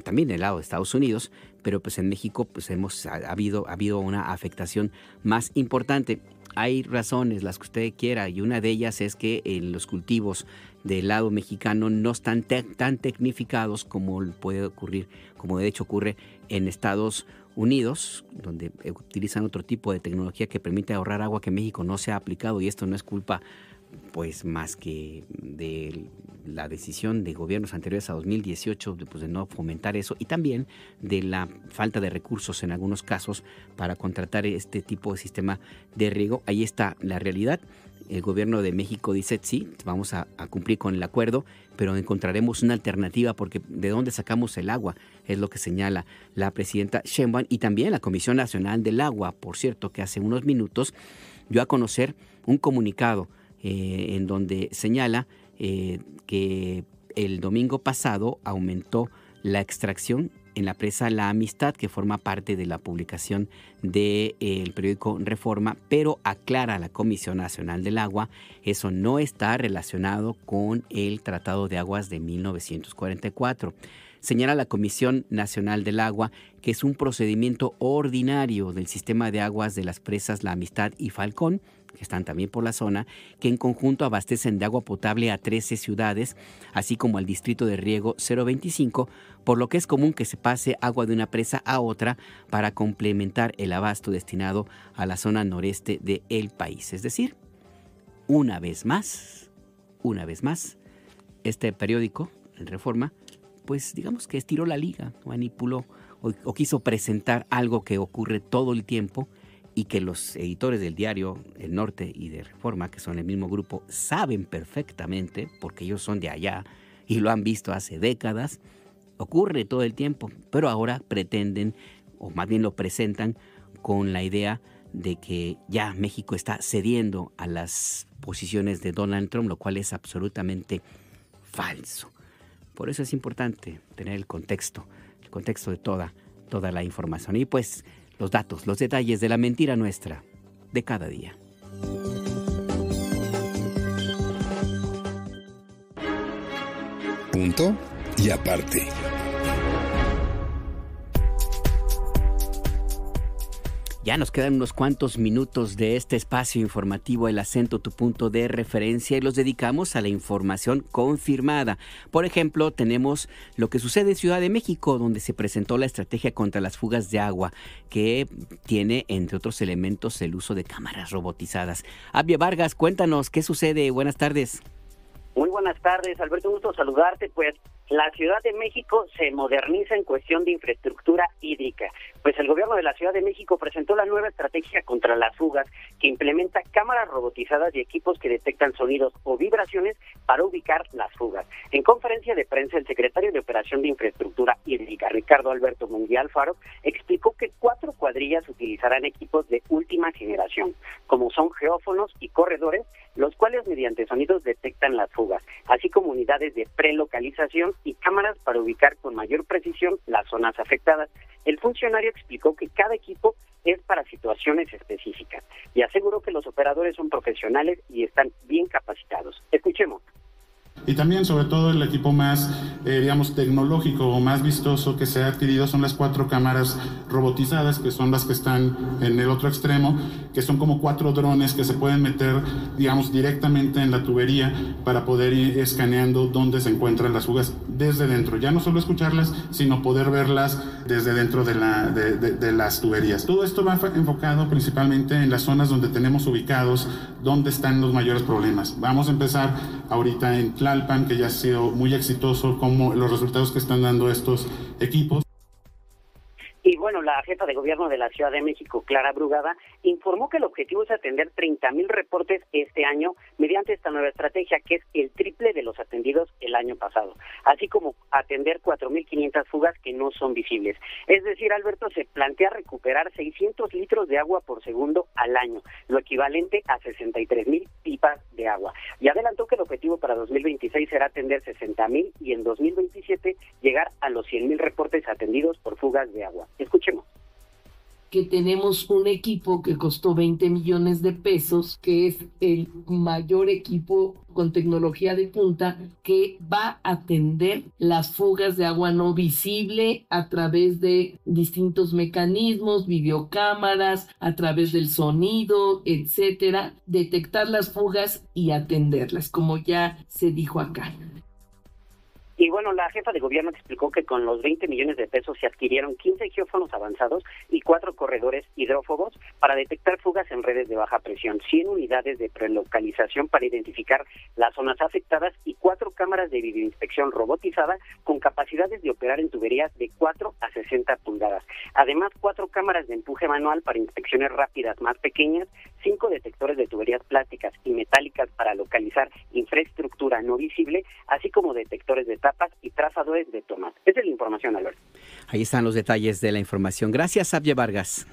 Speaker 2: también del lado de Estados Unidos, pero pues en México pues ha habido una afectación más importante. Hay razones, las que usted quiera, y una de ellas es que en los cultivos del lado mexicano no están tan tecnificados como puede ocurrir, como de hecho ocurre en Estados Unidos, donde utilizan otro tipo de tecnología que permite ahorrar agua que México no se ha aplicado, y esto no es culpa pues más que de la decisión de gobiernos anteriores a 2018 de no fomentar eso, y también de la falta de recursos en algunos casos para contratar este tipo de sistema de riego. Ahí está la realidad. El gobierno de México dice sí, vamos a cumplir con el acuerdo, pero encontraremos una alternativa porque ¿de dónde sacamos el agua? Es lo que señala la presidenta Sheinbaum, y también la Comisión Nacional del Agua, por cierto, que hace unos minutos dio a conocer un comunicado en donde señala que el domingo pasado aumentó la extracción en la presa La Amistad, que forma parte de la publicación del periódico Reforma, pero aclara la Comisión Nacional del Agua, eso no está relacionado con el Tratado de Aguas de 1944. Señala la Comisión Nacional del Agua que es un procedimiento ordinario del sistema de aguas de las presas La Amistad y Falcón, que están también por la zona, que en conjunto abastecen de agua potable a 13 ciudades, así como al distrito de riego 025, por lo que es común que se pase agua de una presa a otra para complementar el abasto destinado a la zona noreste del país. Es decir, una vez más, este periódico, en Reforma, pues digamos que estiró la liga, manipuló o quiso presentar algo que ocurre todo el tiempo, y que los editores del diario El Norte y de Reforma, que son el mismo grupo, saben perfectamente, porque ellos son de allá y lo han visto hace décadas. Ocurre todo el tiempo, pero ahora pretenden o más bien lo presentan con la idea de que ya México está cediendo a las posiciones de Donald Trump, lo cual es absolutamente falso. Por eso es importante tener el contexto de toda la información. Y pues los datos, los detalles de la mentira nuestra de cada día.
Speaker 1: Punto y aparte.
Speaker 2: Ya nos quedan unos cuantos minutos de este espacio informativo, El Acento, tu punto de referencia, y los dedicamos a la información confirmada. Por ejemplo, tenemos lo que sucede en Ciudad de México, donde se presentó la estrategia contra las fugas de agua, que tiene, entre otros elementos, el uso de cámaras robotizadas. Abia Vargas, cuéntanos, ¿qué sucede? Buenas tardes.
Speaker 17: Muy buenas tardes, Alberto, gusto saludarte. Pues la Ciudad de México se moderniza en cuestión de infraestructura hídrica. Pues el gobierno de la Ciudad de México presentó la nueva estrategia contra las fugas, que implementa cámaras robotizadas y equipos que detectan sonidos o vibraciones para ubicar las fugas. En conferencia de prensa, el secretario de Operación de Infraestructura Hídrica, Ricardo Alberto Munguía Faro, explicó que 4 cuadrillas utilizarán equipos de última generación, como son geófonos y corredores, los cuales mediante sonidos detectan las fugas, así como unidades de prelocalización y cámaras para ubicar con mayor precisión las zonas afectadas. El funcionario explicó que cada equipo es para situaciones específicas y aseguró que los operadores son profesionales y están bien capacitados. Escuchemos.
Speaker 9: Y también, sobre todo, el equipo más, tecnológico o más vistoso que se ha adquirido son las 4 cámaras robotizadas, que son las que están en el otro extremo, que son como 4 drones que se pueden meter, directamente en la tubería para poder ir escaneando dónde se encuentran las fugas desde dentro. Ya no solo escucharlas, sino poder verlas desde dentro de las tuberías. Todo esto va enfocado principalmente en las zonas donde tenemos ubicados dónde están los mayores problemas. Vamos a empezar ahorita en Tlalpan, que ya ha sido muy exitoso, como los resultados que están dando estos equipos.
Speaker 17: Y bueno, la jefa de gobierno de la Ciudad de México, Clara Brugada, informó que el objetivo es atender 30,000 reportes este año mediante esta nueva estrategia, que es el triple de los atendidos el año pasado, así como atender 4,500 fugas que no son visibles. Es decir, Alberto, se plantea recuperar 600 litros de agua por segundo al año, lo equivalente a 63,000 pipas de agua. Y adelantó que el objetivo para 2026 será atender 60,000 y en 2027 llegar a los 100,000 reportes atendidos por fugas de agua. Escuchemos.
Speaker 10: Que tenemos un equipo que costó 20 millones de pesos, que es el mayor equipo con tecnología de punta que va a atender las fugas de agua no visible a través de distintos mecanismos, videocámaras, a través del sonido, etcétera, detectar las fugas y atenderlas, como ya se dijo acá.
Speaker 17: Y bueno, la jefa de gobierno explicó que con los 20 millones de pesos se adquirieron 15 geófonos avanzados y 4 corredores hidrófobos para detectar fugas en redes de baja presión, 100 unidades de prelocalización para identificar las zonas afectadas y 4 cámaras de videoinspección robotizada con capacidades de operar en tuberías de 4 a 60 pulgadas. Además, 4 cámaras de empuje manual para inspecciones rápidas más pequeñas, 5 detectores de tuberías plásticas y metálicas para localizar infraestructura no visible, así como detectores de tapas y trazadores de tomas. Esa es la información, Alberto.
Speaker 2: Ahí están los detalles de la información. Gracias, Abia Vargas.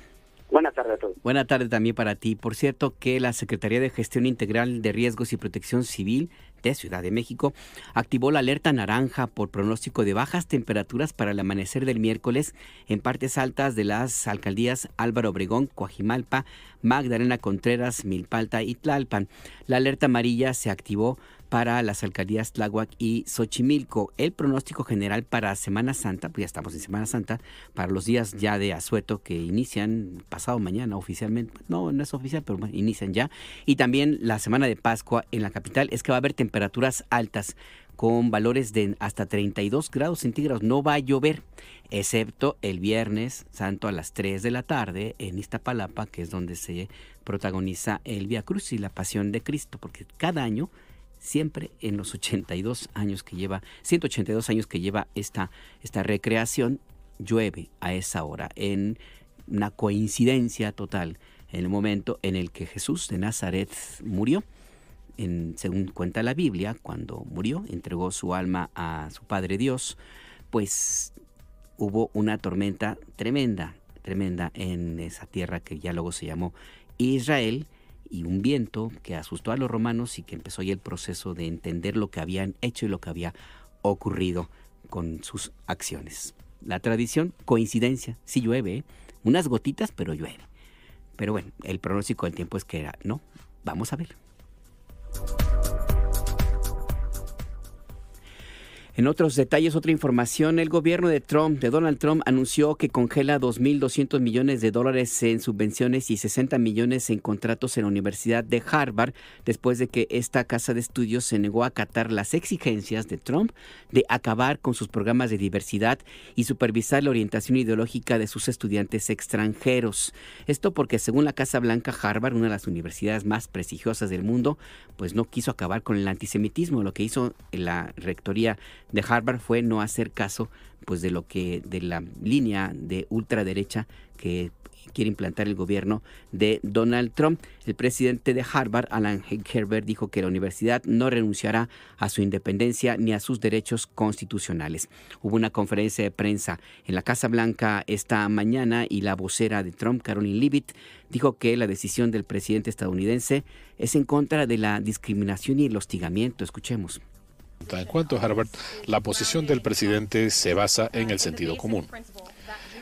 Speaker 17: Buenas tardes a todos.
Speaker 2: Buenas tardes también para ti. Por cierto, que la Secretaría de Gestión Integral de Riesgos y Protección Civil de Ciudad de México activó la alerta naranja por pronóstico de bajas temperaturas para el amanecer del miércoles en partes altas de las alcaldías Álvaro Obregón, Coajimalpa, Magdalena Contreras, Milpalta y Tlalpan. La alerta amarilla se activó para las alcaldías Tláhuac y Xochimilco. El pronóstico general para Semana Santa, pues ya estamos en Semana Santa, para los días ya de asueto que inician pasado mañana oficialmente, no es oficial, pero bueno, inician ya, y también la semana de Pascua en la capital, es que va a haber temperaturas altas con valores de hasta 32 grados centígrados. No va a llover, excepto el Viernes Santo a las 3 de la tarde en Iztapalapa, que es donde se protagoniza el Vía Crucis y la Pasión de Cristo, porque cada año, siempre en los 182 años que lleva esta recreación, llueve a esa hora, en una coincidencia total, en el momento en el que Jesús de Nazaret murió. Según cuenta la Biblia, cuando murió, entregó su alma a su Padre Dios, pues hubo una tormenta tremenda tremenda en esa tierra que ya luego se llamó Israel, y un viento que asustó a los romanos y que empezó ya el proceso de entender lo que habían hecho y lo que había ocurrido con sus acciones. La tradición, coincidencia, sí llueve, unas gotitas, pero llueve. Pero bueno, el pronóstico del tiempo es que no. Vamos a ver. En otros detalles, otra información, el gobierno de Donald Trump, anunció que congela $2.200 millones en subvenciones y 60 millones en contratos en la Universidad de Harvard, después de que esta casa de estudios se negó a acatar las exigencias de Trump de acabar con sus programas de diversidad y supervisar la orientación ideológica de sus estudiantes extranjeros. Esto porque, según la Casa Blanca, Harvard, una de las universidades más prestigiosas del mundo, pues no quiso acabar con el antisemitismo. Lo que hizo la rectoría de Harvard fue no hacer caso pues de la línea de ultraderecha que quiere implantar el gobierno de Donald Trump. El presidente de Harvard, Alan Herbert, dijo que la universidad no renunciará a su independencia ni a sus derechos constitucionales. Hubo una conferencia de prensa en la Casa Blanca esta mañana y la vocera de Trump, Caroline Leavitt, dijo que la decisión del presidente estadounidense es en contra de la discriminación y el hostigamiento. Escuchemos.
Speaker 11: En cuanto a Harvard, la posición del presidente se basa en el sentido común,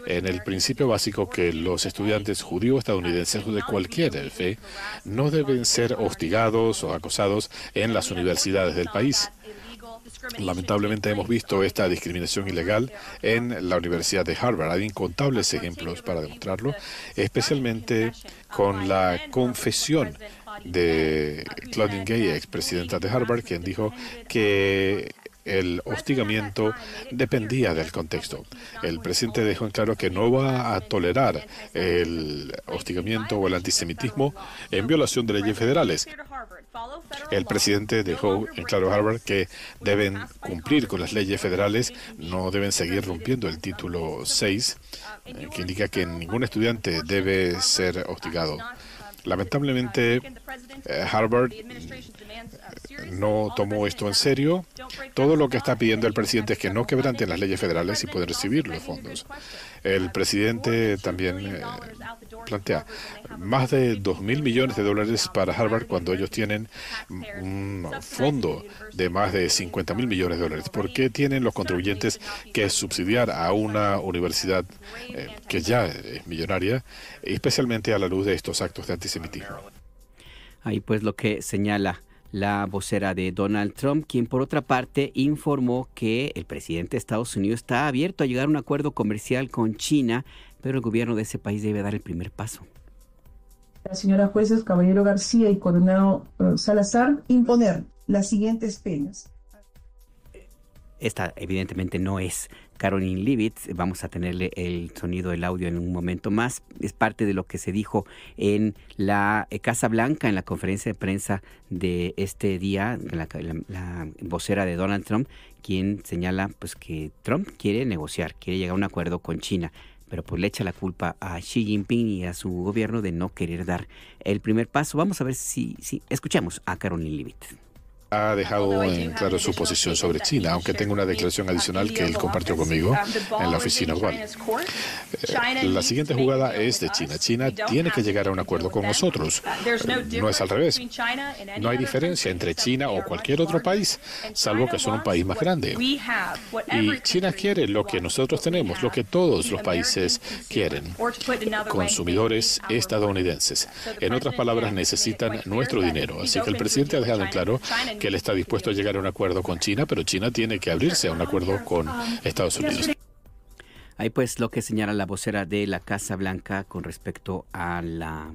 Speaker 11: en el principio básico que los estudiantes judíos estadounidenses de cualquier fe no deben ser hostigados o acosados en las universidades del país. Lamentablemente hemos visto esta discriminación ilegal en la Universidad de Harvard. Hay incontables ejemplos para demostrarlo, especialmente con la confesión de Claudine Gay, expresidenta de Harvard, quien dijo que el hostigamiento dependía del contexto. El presidente dejó en claro que no va a tolerar el hostigamiento o el antisemitismo en violación de leyes federales. El presidente dejó en claro a Harvard que deben cumplir con las leyes federales, no deben seguir rompiendo el título 6, que indica que ningún estudiante debe ser hostigado. Lamentablemente, Harvard no tomó esto en serio. Todo lo que está pidiendo el presidente es que no quebranten las leyes federales y pueden recibir los fondos. El presidente también plantea más de $2.000 millones para Harvard cuando ellos tienen un fondo de más de $50.000 millones. ¿Por qué tienen los contribuyentes que subsidiar a una universidad que ya es millonaria, especialmente a la luz de estos actos de antisemitismo?
Speaker 2: Ahí pues lo que señala la vocera de Donald Trump, quien por otra parte informó que el presidente de Estados Unidos está abierto a llegar a un acuerdo comercial con China, pero el gobierno de ese país debe dar el primer paso.
Speaker 13: La señora jueces Caballero García y Coronado Salazar imponer las siguientes penas.
Speaker 2: Esta evidentemente no es Caroline Leavitt, vamos a tenerle el sonido, el audio en un momento más. Es parte de lo que se dijo en la Casa Blanca, en la conferencia de prensa de este día, la vocera de Donald Trump, quien señala pues que Trump quiere negociar, quiere llegar a un acuerdo con China, pero pues le echa la culpa a Xi Jinping y a su gobierno de no querer dar el primer paso. Vamos a ver si escuchamos a Caroline Leavitt.
Speaker 11: Ha dejado en claro su posición sobre China, aunque tenga una declaración adicional que él compartió conmigo en la oficina oval. La siguiente jugada es de China. China tiene que llegar a un acuerdo con nosotros. No es al revés. No hay diferencia entre China o cualquier otro país, salvo que son un país más grande. Y China quiere lo que nosotros tenemos, lo que todos los países quieren. Consumidores estadounidenses. En otras palabras, necesitan nuestro dinero. Así que el presidente ha dejado en claro que él está dispuesto a llegar a un acuerdo con China, pero China tiene que abrirse a un acuerdo con Estados Unidos.
Speaker 2: Ahí pues lo que señala la vocera de la Casa Blanca con respecto a la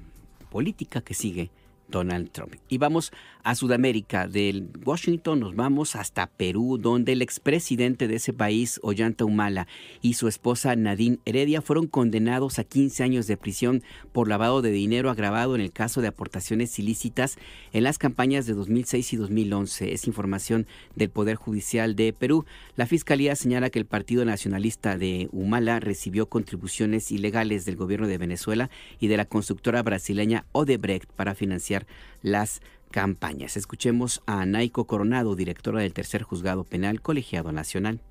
Speaker 2: política que sigue Donald Trump. Y vamos a Sudamérica. De Washington nos vamos hasta Perú, donde el expresidente de ese país, Ollanta Humala, y su esposa Nadine Heredia fueron condenados a 15 años de prisión por lavado de dinero agravado en el caso de aportaciones ilícitas en las campañas de 2006 y 2011. Es información del Poder Judicial de Perú. La Fiscalía señala que el Partido Nacionalista de Humala recibió contribuciones ilegales del gobierno de Venezuela y de la constructora brasileña Odebrecht para financiar las campañas. Escuchemos a Naiko Coronado, directora del Tercer Juzgado Penal Colegiado Nacional.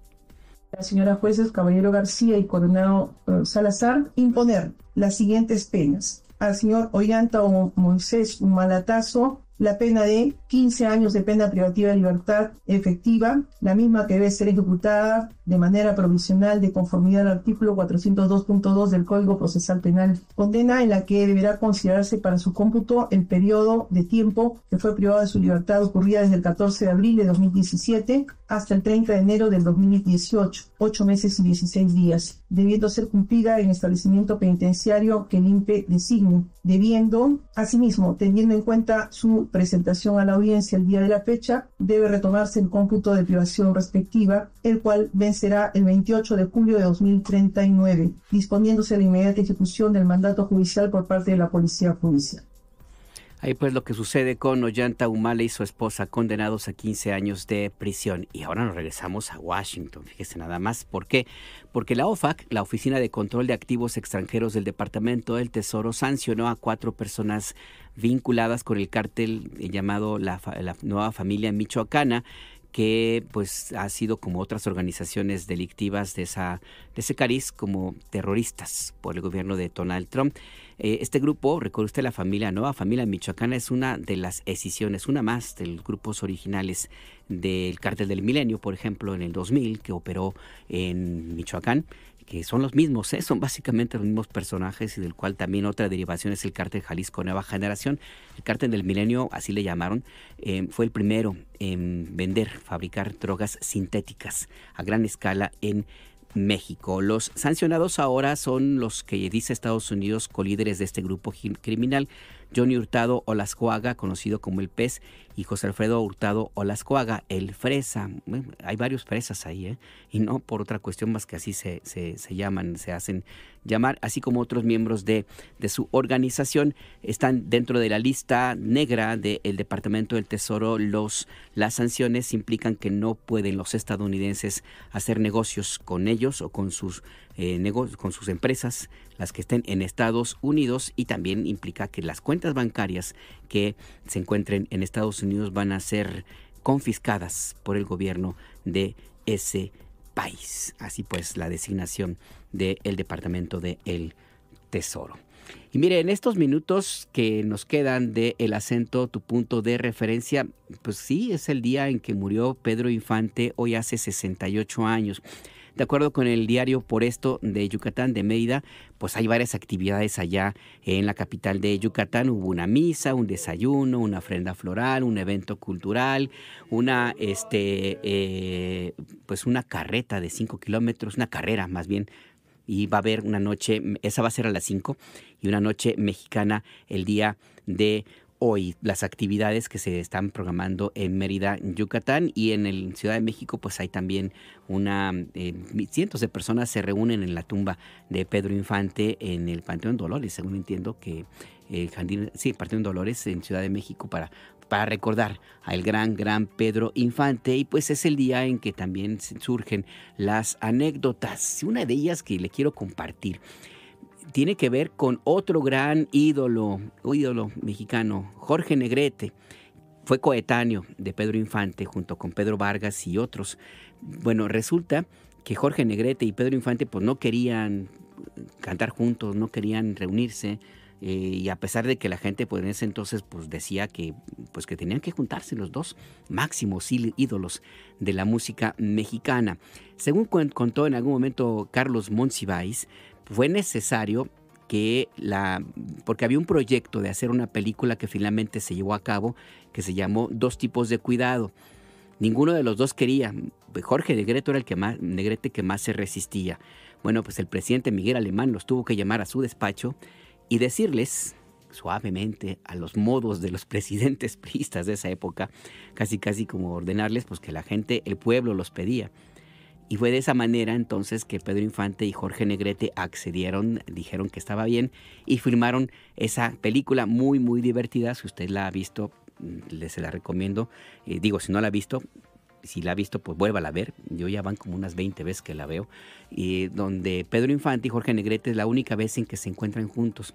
Speaker 13: la señora jueces Caballero García y Coronado Salazar, imponer las siguientes penas. Al señor Ollanta o Moisés Humalatazo, la pena de 15 años de pena privativa de libertad efectiva, la misma que debe ser ejecutada de manera provisional de conformidad al artículo 402.2 del Código Procesal Penal. Condena en la que deberá considerarse para su cómputo el periodo de tiempo que fue privado de su libertad ocurrida desde el 14 de abril de 2017 hasta el 30 de enero del 2018, 8 meses y 16 días, debiendo ser cumplida en establecimiento penitenciario que el INPE designe, debiendo, asimismo, teniendo en cuenta su presentación a la audiencia el día de la fecha, debe retomarse el cómputo de privación respectiva, el cual vencerá el 28 de julio de 2039, disponiéndose la inmediata ejecución del mandato judicial por parte de la Policía Judicial.
Speaker 2: Ahí pues lo que sucede con Ollanta Humala y su esposa, condenados a 15 años de prisión. Y ahora nos regresamos a Washington, fíjese nada más. ¿Por qué? Porque la OFAC, la Oficina de Control de Activos Extranjeros del Departamento del Tesoro, sancionó a 4 personas vinculadas con el cártel llamado la Nueva Familia Michoacana, que pues ha sido, como otras organizaciones delictivas de ese cariz, como terroristas por el gobierno de Donald Trump. Este grupo, recuerde usted, la Nueva Familia Michoacana, es una de las escisiones, una más de los grupos originales del Cártel del Milenio, por ejemplo, en el 2000, que operó en Michoacán, que son los mismos, son básicamente los mismos personajes, y del cual también otra derivación es el Cártel Jalisco Nueva Generación. El Cártel del Milenio, así le llamaron, fue el primero en fabricar drogas sintéticas a gran escala en México. Los sancionados ahora son los que dice Estados Unidos colíderes de este grupo criminal: Johnny Hurtado Olascoaga, conocido como el Pez, y José Alfredo Hurtado Olascoaga, el Fresa. Bueno, hay varios fresas ahí, y no por otra cuestión más que así se hacen llamar, así como otros miembros de su organización. Están dentro de la lista negra del Departamento del Tesoro. Las sanciones implican que no pueden los estadounidenses hacer negocios con ellos o con sus empresas, las que estén en Estados Unidos, y también implica que las cuentas bancarias que se encuentren en Estados Unidos van a ser confiscadas por el gobierno de ese país. Así pues, la designación del Departamento del Tesoro. Y mire, en estos minutos que nos quedan de El Acento, tu punto de referencia, pues sí, es el día en que murió Pedro Infante, hoy hace 68 años. De acuerdo con el diario Por Esto de Yucatán, de Mérida, pues hay varias actividades allá en la capital de Yucatán. Hubo una misa, un desayuno, una ofrenda floral, un evento cultural, pues una carreta de 5 kilómetros, una carrera más bien. Y va a haber una noche, esa va a ser a las 5, y una noche mexicana el día de hoy. Las actividades que se están programando en Mérida, Yucatán, y en el Ciudad de México, pues hay también cientos de personas se reúnen en la tumba de Pedro Infante en el Panteón Dolores, según entiendo que Panteón Dolores en Ciudad de México, para recordar al gran Pedro Infante. Y pues es el día en que también surgen las anécdotas. Una de ellas que le quiero compartir tiene que ver con otro gran ídolo mexicano, Jorge Negrete. Fue coetáneo de Pedro Infante junto con Pedro Vargas y otros. Bueno, resulta que Jorge Negrete y Pedro Infante pues no querían cantar juntos, no querían reunirse, y a pesar de que la gente pues en ese entonces pues decía que tenían que juntarse los dos máximos ídolos de la música mexicana. Según contó en algún momento Carlos Monsiváis, fue necesario porque había un proyecto de hacer una película que finalmente se llevó a cabo, que se llamó Dos tipos de cuidado. Ninguno de los dos quería. Jorge Negrete era Negrete que más se resistía. Bueno, pues el presidente Miguel Alemán los tuvo que llamar a su despacho y decirles suavemente, a los modos de los presidentes priistas de esa época, casi como ordenarles pues que la gente, el pueblo los pedía. Y fue de esa manera entonces que Pedro Infante y Jorge Negrete accedieron, dijeron que estaba bien y filmaron esa película muy, muy divertida. Si usted la ha visto, se la recomiendo. Si no la ha visto, si la ha visto, pues vuélvala a ver. Yo ya van como unas 20 veces que la veo. Donde Pedro Infante y Jorge Negrete es la única vez en que se encuentran juntos.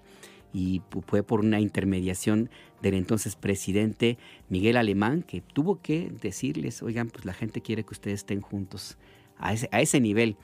Speaker 2: Y fue por una intermediación del entonces presidente Miguel Alemán, que tuvo que decirles, oigan, pues la gente quiere que ustedes estén juntos. A ese nivel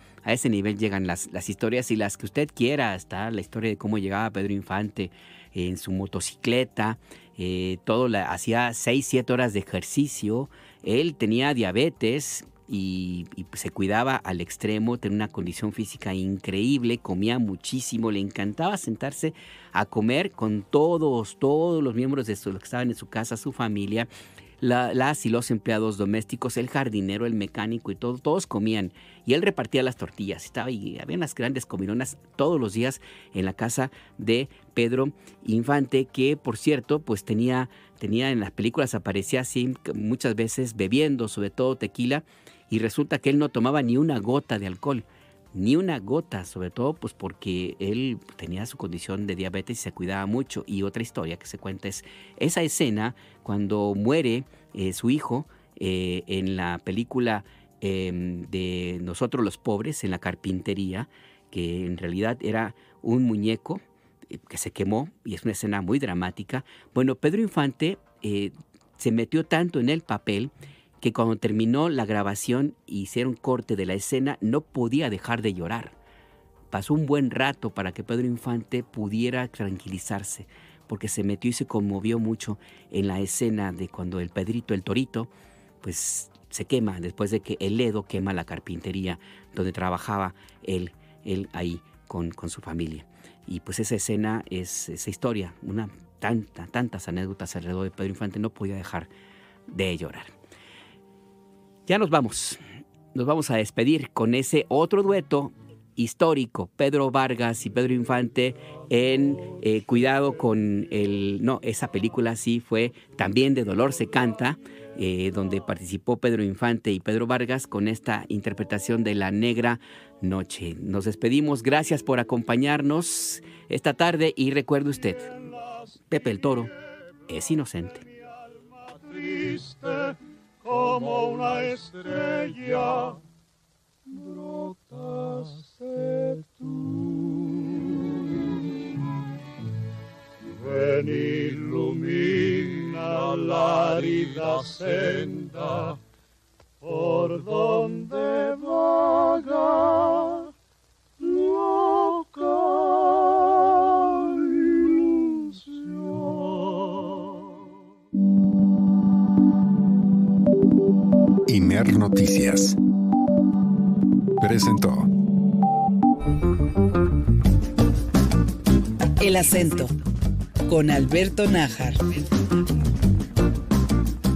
Speaker 2: llegan las historias, y las que usted quiera. Está la historia de cómo llegaba Pedro Infante en su motocicleta, hacía 6-7 horas de ejercicio. Él tenía diabetes y se cuidaba al extremo, tenía una condición física increíble, comía muchísimo, le encantaba sentarse a comer con todos los miembros de los que estaban en su casa, su familia, las y los empleados domésticos, el jardinero, el mecánico y todos comían. Y él repartía las tortillas. Había unas grandes comilonas todos los días en la casa de Pedro Infante, que por cierto, pues tenía en las películas, aparecía así muchas veces bebiendo, sobre todo tequila, y resulta que él no tomaba ni una gota de alcohol. Ni una gota, sobre todo pues porque él tenía su condición de diabetes y se cuidaba mucho. Y otra historia que se cuenta es esa escena cuando muere su hijo en la película de Nosotros los Pobres, en la carpintería, que en realidad era un muñeco que se quemó, y es una escena muy dramática. Bueno, Pedro Infante se metió tanto en el papel que cuando terminó la grabación y hicieron corte de la escena, no podía dejar de llorar. Pasó un buen rato para que Pedro Infante pudiera tranquilizarse, porque se metió y se conmovió mucho en la escena de cuando el Pedrito, el Torito, pues se quema después de que el Ledo quema la carpintería donde trabajaba él ahí con su familia. Y pues esa escena, esa historia, tantas anécdotas alrededor de Pedro Infante, no podía dejar de llorar. Ya nos vamos a despedir con ese otro dueto histórico, Pedro Vargas y Pedro Infante en Cuidado con esa película sí fue también de Dolor se canta, donde participó Pedro Infante y Pedro Vargas con esta interpretación de La Negra Noche. Nos despedimos, gracias por acompañarnos esta tarde, y recuerde usted, Pepe el Toro es inocente.
Speaker 7: Como una estrella brotaste tú. Ven, ilumina la árida senda por donde vaga loca
Speaker 1: Imer Noticias presentó
Speaker 6: El Acento con Alberto Nájar.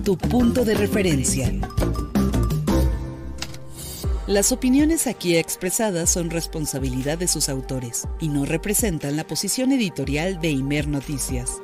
Speaker 6: Tu punto de referencia. Las opiniones aquí expresadas son responsabilidad de sus autores y no representan la posición editorial de Imer Noticias.